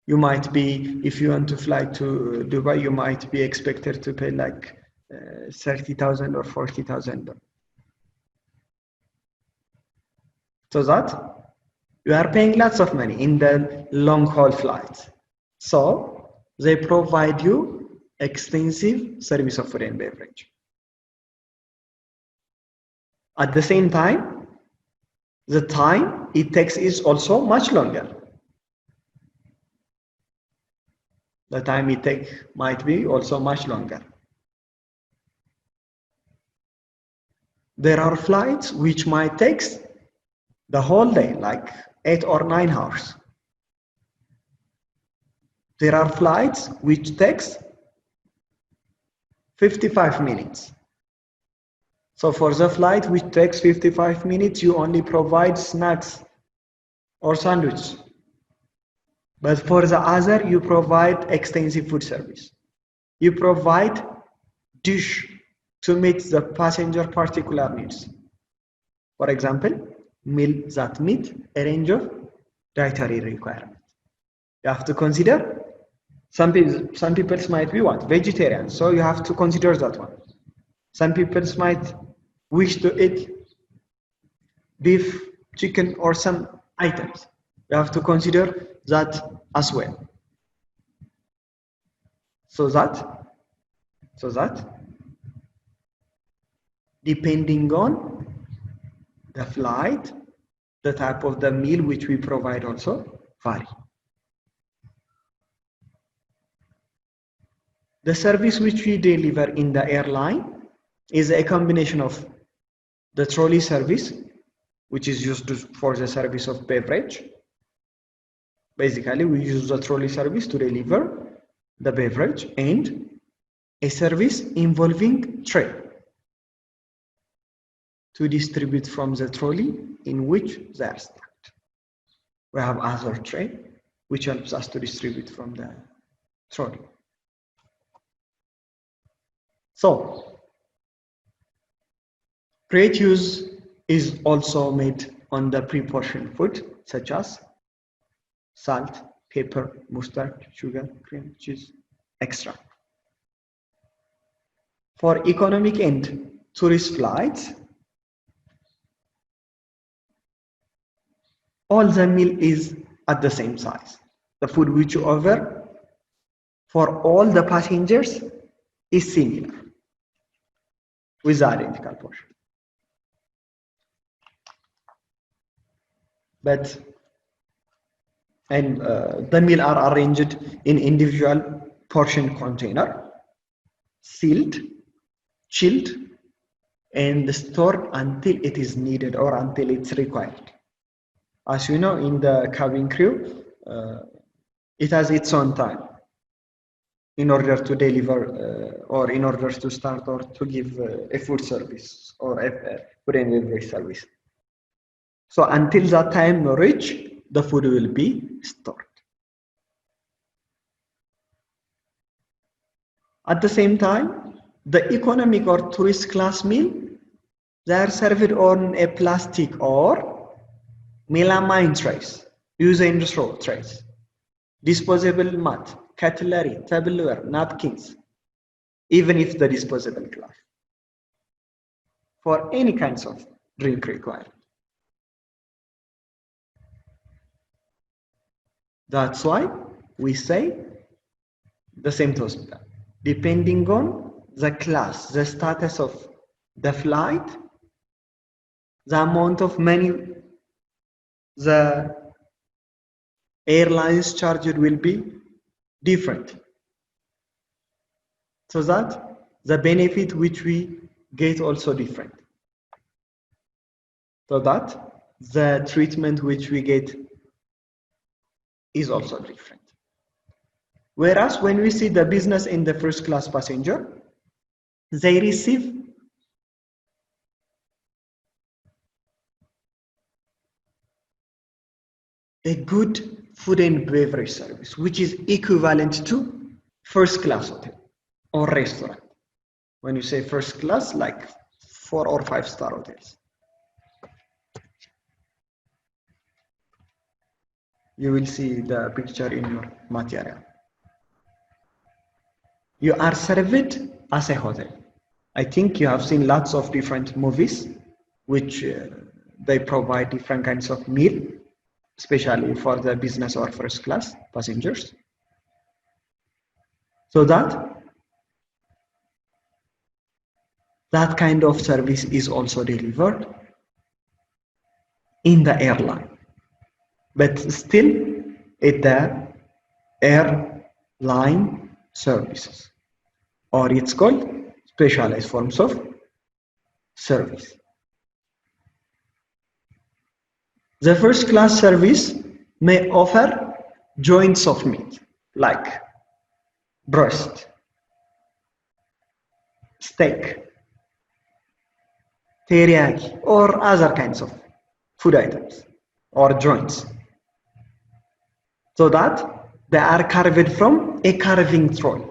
You might be, if you want to fly to Dubai, you might be expected to pay like 30,000 or 40,000. So that you are paying lots of money in the long haul flights. So they provide you extensive service of food and beverage. At the same time, the time it takes is also much longer. The time it takes might be also much longer. There are flights which might take the whole day, like 8 or 9 hours. There are flights which takes 55 minutes. So for the flight which takes 55 minutes, you only provide snacks or sandwich. But for the other, you provide extensive food service. You provide dish to meet the passenger particular needs. For example, meal that meet a range of dietary requirements. You have to consider some people might be what? Vegetarian, so you have to consider that one. Some people might wish to eat beef, chicken, or some items. You have to consider that as well. So that depending on the flight, the type of the meal which we provide also vary. The service which we deliver in the airline is a combination of the trolley service, which is used for the service of beverage. Basically, we use the trolley service to deliver the beverage, and a service involving tray to distribute from the trolley in which they are stacked. We have other tray which helps us to distribute from the trolley. So, great use is also made on the pre-portioned food such as salt, pepper, mustard, sugar, cream, cheese, etc. For economic and tourist flights, all the meal is at the same size. The food which you order for all the passengers is similar with the identical portion. But the meal are arranged in individual portion container, sealed, chilled, and stored until it is needed or until it's required. As you know, in the cabin crew, it has its own time in order to deliver or in order to start or to give a food service or a food and beverage service. So until that time reach, the food will be stored. At the same time, the economic or tourist class meal, they are served on a plastic or melamine trays, use and throw trays, disposable mat, cutlery, tableware, napkins, even if the disposable glass, for any kinds of drink required. That's why we say the same to hospital. Depending on the class, the status of the flight, the amount of money the airlines charged will be different. So that the benefit which we get also different. So that the treatment which we get is also different. Whereas when we see the business in the first class passenger, they receive a good food and beverage service, which is equivalent to first class hotel or restaurant. When you say first class, like 4 or 5 star hotels. You will see the picture in your material. You are served as a hotel. I think you have seen lots of different movies which they provide different kinds of meal, especially for the business or first class passengers. So that kind of service is also delivered in the airline, but still at the airline services, or it's called specialized forms of service. The first class service may offer joints of meat like breast, steak, teriyaki, or other kinds of food items or joints, so that they are carved from a carving trolley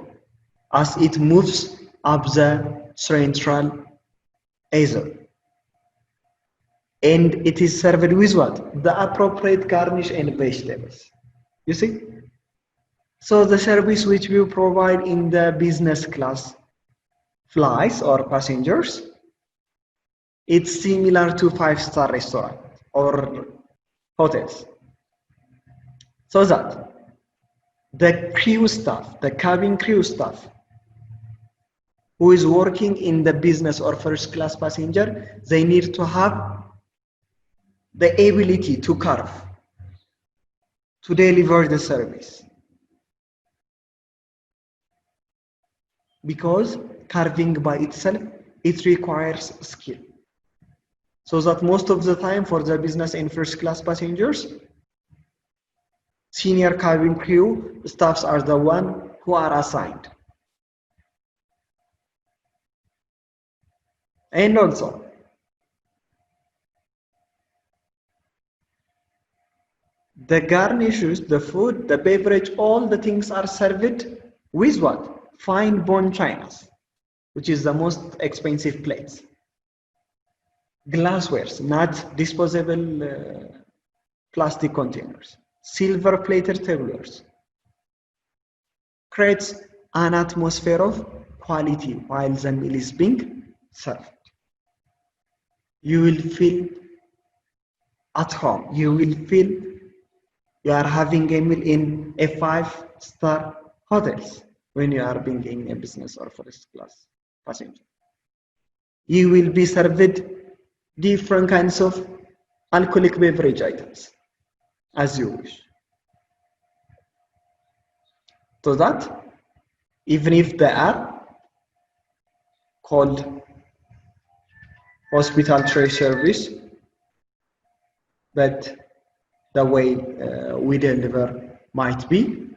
as it moves up the central aisle. And it is served with what? The appropriate garnish and vegetables. You see? So the service which we provide in the business class flights or passengers, it's similar to 5-star restaurant or hotels. So that the crew staff, the cabin crew staff, who is working in the business or first class passenger, they need to have the ability to carve, to deliver the service. Because carving by itself, it requires skill. So that most of the time for the business and first class passengers, senior cabin crew staffs are the one who are assigned. And also, the garnishes, the food, the beverage, all the things are served with what? Fine bone chinas, which is the most expensive plates. Glasswares, not disposable plastic containers. Silver plated tableware creates an atmosphere of quality while the meal is being served. You will feel at home. You will feel you are having a meal in a 5-star hotels when you are being in a business or first class passenger. You will be served different kinds of alcoholic beverage items as you wish. So that even if they are called hospital tray service, but the way we deliver might be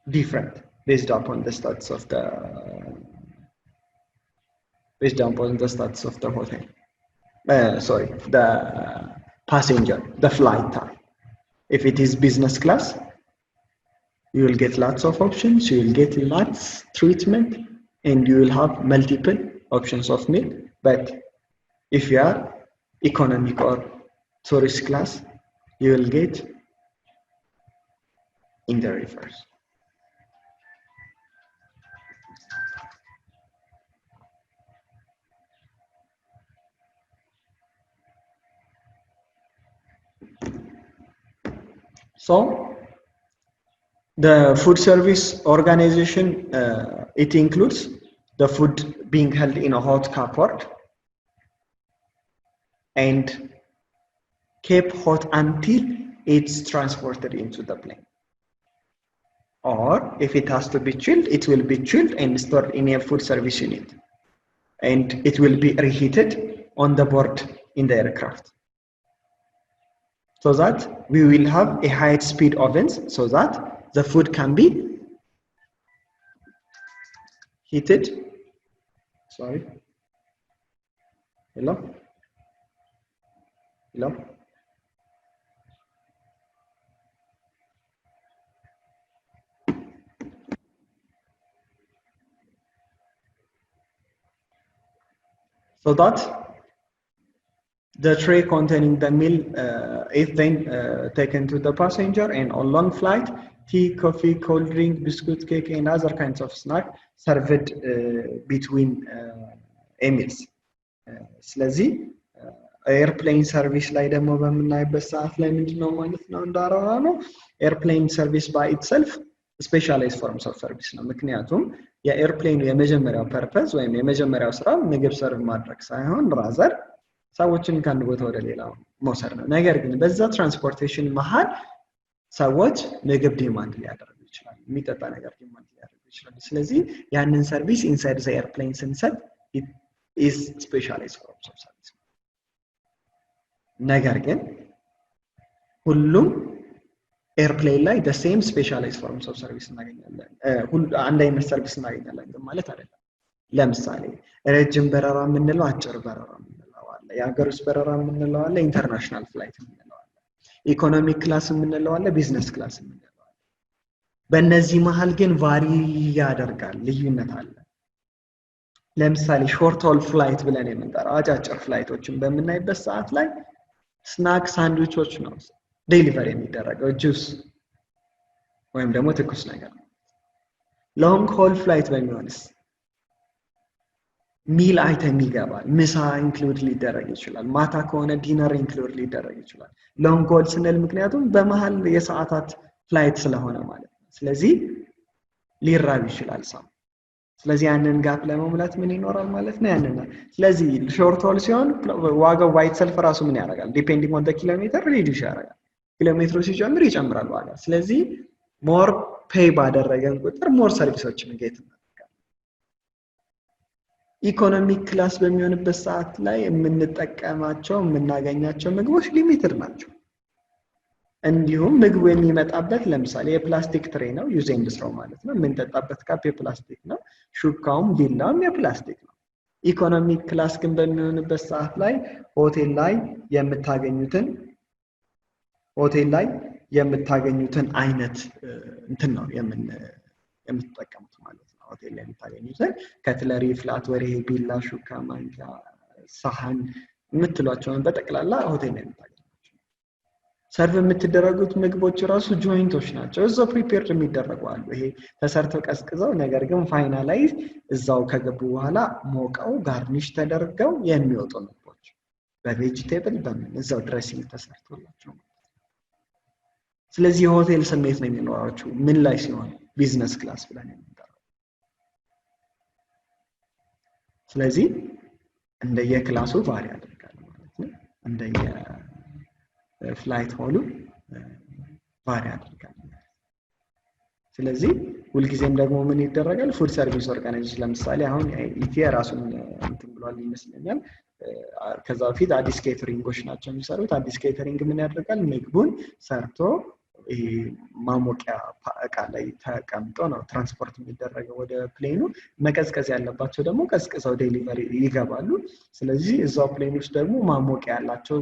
different based upon the stats of the hotel. The passenger, the flight time. If it is business class, you will get lots of options, you will get lots treatment, and you will have multiple options of meal. But if you are economic or tourist class, you will get in the reverse. So the food service organization, it includes the food being held in a hot cupboard and kept hot until it's transported into the plane. Or if it has to be chilled, it will be chilled and stored in a food service unit. And it will be reheated on the board in the aircraft. So that we will have a high-speed ovens so that the food can be heated. Sorry. Hello? Hello? So that the tray containing the meal is then taken to the passenger, and on long flight, tea, coffee, cold drink, biscuit, cake, and other kinds of snack served between meals. ስለዚህ ኤርፕሌን ሰርቪስ ላይ ደግሞ በምናይበት ሰዓት ላይ ምንድነው ማለት ነው እንዳረራ ነው ኤርፕሌን ሰርቪስ ባይ ኢትሰልፍ ስፔሻላይዝ ፎርምስ ኦፍ ሰርቪስ ነው። ምክንያቱም የኤርፕሌኑ የመጀመሪያው ፐርፐዝ ወይም የመጀመሪያው ስራ ምግብ ሰርቭ ማድረግ ሳይሆን ራዘር ሰዎችን ከአንድ ቦታ ወደ ሌላ መውሰድ ነው። ነገር ግን በዛ ትራንስፖርቴሽን መሃል ሰዎች ምግብ ዲማንድ ሊያደርጉ ይችላሉ፣ የሚጠጣ ነገር ዲማንድ ሊያደርጉ ይችላሉ። ስለዚህ ያንን ሰርቪስ ኢንሳይድ ዘ ኤርፕሌን ስንሰጥ is specialized forms of service። ነገር ግን ሁሉም ኤርፕሌን ላይ the same specialized forms of service እናገኛለን። አንድ አይነት ሰርቪስ እናገኛለን ማለት አይደለም። ለምሳሌ ረጅም በረራ የምንለው፣ አጭር በረራ የምንለው አለ፣ የሀገር ውስጥ በረራ የምንለው አለ፣ ኢንተርናሽናል ፍላይት የምንለው አለ፣ ኢኮኖሚክ ክላስ የምንለው አለ፣ ቢዝነስ ክላስ የምንለው አለ። በእነዚህ መሃል ግን ቫሪ ያደርጋል፣ ልዩነት አለ። ለምሳሌ ሾርት ሆል ፍላይት ብለን የምንጠራው አጫጭር ፍላይቶችን በምናይበት ሰዓት ላይ ስናክ ሳንድዊቾች ነው ዴሊቨሪ የሚደረገው፣ ጁስ ወይም ደግሞ ትኩስ ነገር ነው። ሎንግ ሆል ፍላይት በሚሆንስ ሚል አይተም ይገባል፣ ምሳ ኢንክሉድ ሊደረግ ይችላል፣ ማታ ከሆነ ዲነር ኢንክሉድ ሊደረግ ይችላል። ሎንግ ሆል ስንል ምክንያቱም በመሃል የሰዓታት ፍላይት ስለሆነ ማለት ነው። ስለዚህ ሊራብ ይችላል ሰው። ስለዚህ ያንን ጋፕ ለመሙላት ምን ይኖራል ማለት ነው ያንን። ስለዚህ ሾርት ሆል ሲሆን ዋጋው ባይት ሰልፍ ራሱ ምን ያደርጋል? ዲፔንዲንግ ኦን ዘ ኪሎሜትር ሪዲዩስ ያደርጋል። ኪሎሜትሩ ሲጨምር ይጨምራል ዋጋ። ስለዚህ ሞር ፔይ ባደረገን ቁጥር ሞር ሰርቪሶችን ጌት እናደርጋለን። ኢኮኖሚክ ክላስ በሚሆንበት ሰዓት ላይ የምንጠቀማቸው የምናገኛቸው ምግቦች ሊሚትድ ናቸው። እንዲሁም ምግቡ የሚመጣበት ለምሳሌ የፕላስቲክ ትሬ ነው፣ ዩዝ ኤንድ ስሮው ማለት ነው። የምንጠጣበት ካፕ የፕላስቲክ ነው፣ ሹካውም ቢላውም የፕላስቲክ ነው። ኢኮኖሚክ ክላስ ግን በሚሆንበት ሰዓት ላይ ሆቴል ላይ የምታገኙትን አይነት እንትን ነው የምትጠቀሙት ማለት ነው። ሆቴል ላይ የምታገኙትን ከትለሪ፣ ፍላትወር፣ ቢላ፣ ሹካ፣ ማንኪያ፣ ሳህን የምትሏቸውን በጠቅላላ ሆቴል ላይ የምታገኙት። ሰርቭ የምትደረጉት ምግቦች ራሱ ጆይንቶች ናቸው፣ እዛው ፕሪፔርድ የሚደረጉ አሉ። ይሄ ተሰርተው ቀዝቅዘው ነገር ግን ፋይናላይዝ እዛው ከገቡ በኋላ ሞቀው ጋርኒሽ ተደርገው የሚወጡ ምግቦች በቬጂቴብል በምን እዛው ድሬሲንግ ተሰርቶላቸው። ስለዚህ የሆቴል ስሜት ነው የሚኖራችሁ ምን ላይ ሲሆን ቢዝነስ ክላስ ብለን የምንጠራው። ስለዚህ እንደየክላሱ ቫሪ ያደርጋል ማለት ነው። ፍላይት ሆሉ ቫሪ ያደርጋል። ስለዚህ ሁልጊዜም ደግሞ ምን ይደረጋል? ፉድ ሰርቪስ ኦርጋናይዜሽን ለምሳሌ አሁን ኢቲኤ ራሱን እንትን ብሏል ይመስለኛል። ከዛ በፊት አዲስ ኬተሪንጎች ናቸው የሚሰሩት። አዲስ ኬተሪንግ ምን ያደርጋል? ምግቡን ሰርቶ ይሄ ማሞቂያ እቃ ላይ ተቀምጦ ነው ትራንስፖርት የሚደረገው ወደ ፕሌኑ። መቀዝቀዝ ያለባቸው ደግሞ ቀዝቅዘው ዴሊቨሪ ይገባሉ። ስለዚህ እዛው ፕሌን ውስጥ ደግሞ ማሞቂያ ያላቸው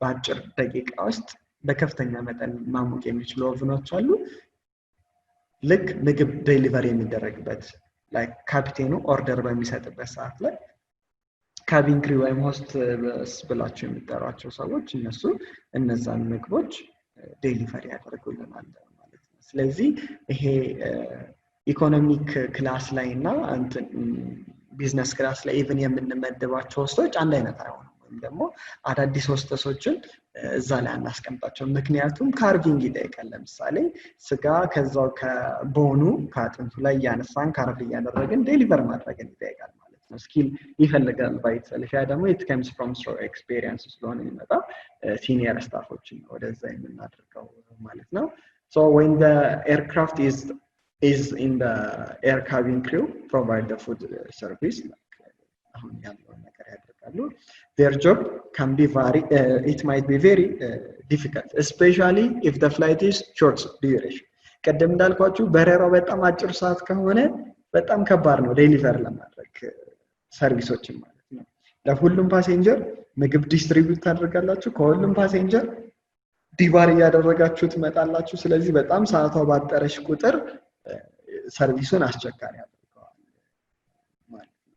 በአጭር ደቂቃ ውስጥ በከፍተኛ መጠን ማሞቅ የሚችሉ ኦቭኖች አሉ። ልክ ምግብ ዴሊቨሪ የሚደረግበት ላይ ካፒቴኑ ኦርደር በሚሰጥበት ሰዓት ላይ ካቢን ክሪ ወይም ሆስት ብላቸው የሚጠሯቸው ሰዎች እነዛን ምግቦች ዴሊቨሪ ያደርጉልናል ማለት ነው። ስለዚህ ይሄ ኢኮኖሚክ ክላስ ላይ እና ቢዝነስ ክላስ ላይ ኢቭን የምንመድባቸው ሆስቶች አንድ አይነት አይሆንም። ወይም ደግሞ አዳዲስ ሆስተሶችን እዛ ላይ አናስቀምጣቸው ምክንያቱም ካርቪንግ ይጠይቃል ለምሳሌ ስጋ ከዛው ከቦኑ ከአጥንቱ ላይ ያነሳን ካርቭ ያደረግን ዴሊቨር ማድረግን ይጠይቃል ማለት ነው ስኪል ይፈልጋል ባይተልፍ ያ ደግሞ it comes from experience ስለሆነ የሚመጣ ሲኒየር ስታፎችን ወደዛ የምናደርገው ማለት ነው so when the aircraft is in the air cabin crew provide the food service አሁን ያለው ነገር ያደርጋሉ their job can be it might be very difficult especially if the flight is short duration ቀደም እንዳልኳችሁ በረራው በጣም አጭር ሰዓት ከሆነ በጣም ከባድ ነው ዴሊቨር ለማድረግ ሰርቪሶችን ማለት ነው ለሁሉም ፓሴንጀር ምግብ ዲስትሪቢዩት ታደርጋላችሁ ከሁሉም ፓሴንጀር ዲባር ያደረጋችሁ ትመጣላችሁ ስለዚህ በጣም ሰዓቷ ባጠረሽ ቁጥር ሰርቪሱን አስቸጋሪ ያደርገዋል ማለት ነው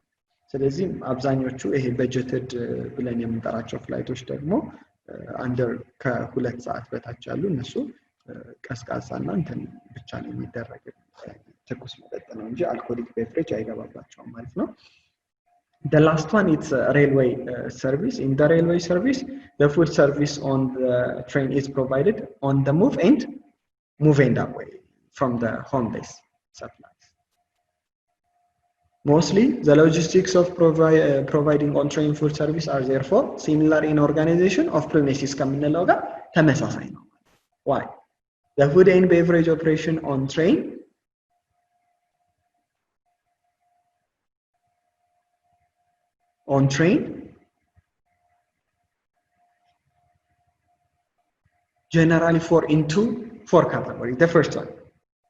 ስለዚህ አብዛኞቹ ይሄ በጀትድ ብለን የምንጠራቸው ፍላይቶች ደግሞ አንደር ከ2 ሰዓት በታች ያሉ እነሱ ቀስቃሳና እንትን ብቻ ነው የሚደረግ ትኩስ መጠጥ ነው እንጂ አልኮሊክ ቤቨሬጅ አይገባባቸውም ማለት ነው The last one is railway service. In the railway service, the food service on the train is provided on the move and away from the home base supplies. Mostly, the logistics of providing on-train food service are therefore similar in organization of premises ከምንለው ጋር ተመሳሳይ ነው. Why? The food and beverage operation on train generally fall into 4 categories. The first one,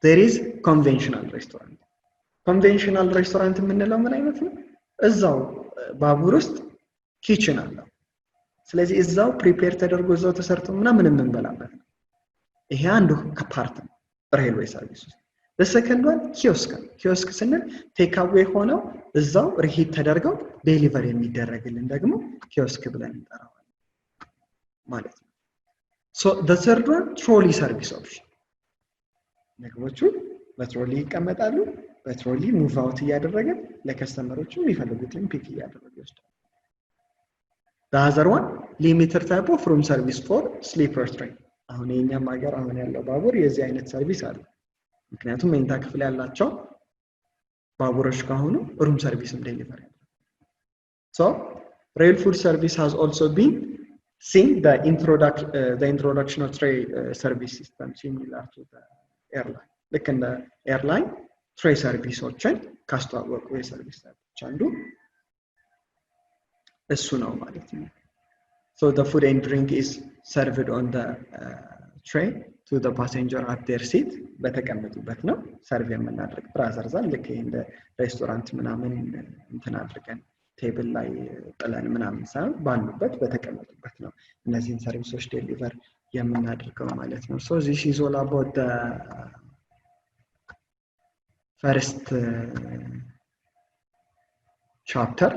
there is conventional restaurant. Conventional restaurant የምንለው ምን አይነት ነው? እዛው ባቡር ውስጥ ኪችን አለው። ስለዚህ እዛው ፕሪፔር ተደርጎ እዛው ተሰርቶ ምናምን የምንበላበት ነው። ይሄ አንዱ ፓርት ነው ሬልዌይ ሰርቪስ ውስጥ። The second one, ኪዮስክ ስንል ቴክ አዌይ ሆነው እዛው ሪሂት ተደርገው ዴሊቨሪ የሚደረግልን ደግሞ ኪዮስክ ብለን እንጠራዋለን ማለት ነው። So the third one, trolley service option. ምግቦቹ በትሮሊ ይቀመጣሉ በትሮሊ ሙቭ አውት እያደረገ ለከስተመሮቹ የሚፈልጉትን ፒክ እያደረገ ይወስዳል The other one, limited type of room service for sleeper train. አሁን የኛም ሀገር አሁን ያለው ባቡር የዚህ አይነት ሰርቪስ አለ ምክንያቱም መኝታ ክፍል ያላቸው ባቡሮች ከሆኑ ሩም ሰርቪስም ዴሊቨሪ ያደርጋል So rail food service has also been seen the introduction of tray service system similar to the airline ልክ እንደ ኤርላይን ትሬይ ሰርቪሶችን ካስተዋወቁ የሰርቪስ ሰዎች አንዱ እሱ ነው ማለት ነው So the food and drink is served on the tray to the passenger at their seat በተቀመጡበት ነው ሰርቭ የምናደርግ ብራዘርዛን ልክ እንደ ሬስቶራንት ምናምን እንትን አድርገን ቴብል ላይ ጥለን ምናምን ሳይሆን ባሉበት በተቀመጡበት ነው እነዚህን ሰርቪሶች ዴሊቨር የምናደርገው ማለት ነው So this is all about the first chapter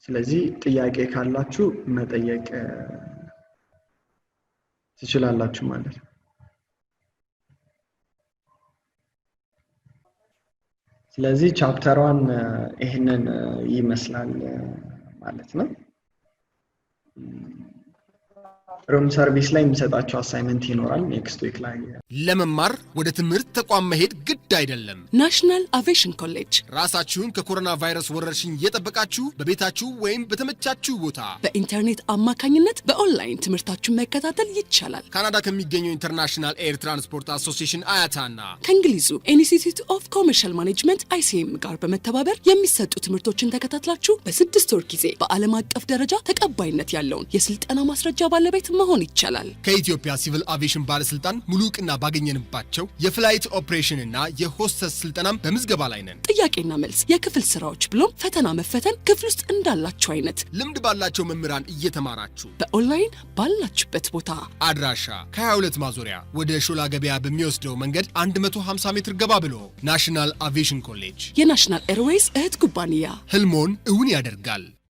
ስለዚህ ጥያቄ ካላችሁ መጠየቅ ትችላላችሁ ማለት ነው ስለዚህ ቻፕተር 1 ይሄንን ይመስላል ማለት ነው ሩም ሰርቪስ ላይ የሚሰጣቸው አሳይመንት ይኖራል ኔክስት ዊክ ላይ ለመማር ወደ ትምህርት ተቋም መሄድ ግድ አይደለም ናሽናል አቪዬሽን ኮሌጅ ራሳችሁን ከኮሮና ቫይረስ ወረርሽኝ እየጠበቃችሁ በቤታችሁ ወይም በተመቻችሁ ቦታ በኢንተርኔት አማካኝነት በኦንላይን ትምህርታችሁን መከታተል ይቻላል ካናዳ ከሚገኘው ኢንተርናሽናል ኤር ትራንስፖርት አሶሲዬሽን አያታና ከእንግሊዙ ኢንስቲትዩት ኦፍ ኮመርሻል ማኔጅመንት ICM ጋር በመተባበር የሚሰጡ ትምህርቶችን ተከታትላችሁ በ6 ወር ጊዜ በዓለም አቀፍ ደረጃ ተቀባይነት ያለውን የስልጠና ማስረጃ ባለቤት መሆን ይቻላል ከኢትዮጵያ ሲቪል አቪዬሽን ባለስልጣን ሙሉቅና ባገኘንባቸው የፍላይት ኦፕሬሽን እና የሆስተስ ስልጠናም በመዝገባ ላይ ነን ጥያቄና መልስ የክፍል ስራዎች ብሎም ፈተና መፈተን ክፍል ውስጥ እንዳላችሁ አይነት ልምድ ባላቸው መምህራን እየተማራችሁ በኦንላይን ባላችሁበት ቦታ አድራሻ ከ22 ማዞሪያ ወደ ሾላ ገበያ በሚወስደው መንገድ 150 ሜትር ገባ ብሎ ናሽናል አቪዬሽን ኮሌጅ የናሽናል ኤርዌይስ እህት ኩባንያ ህልሞን እውን ያደርጋል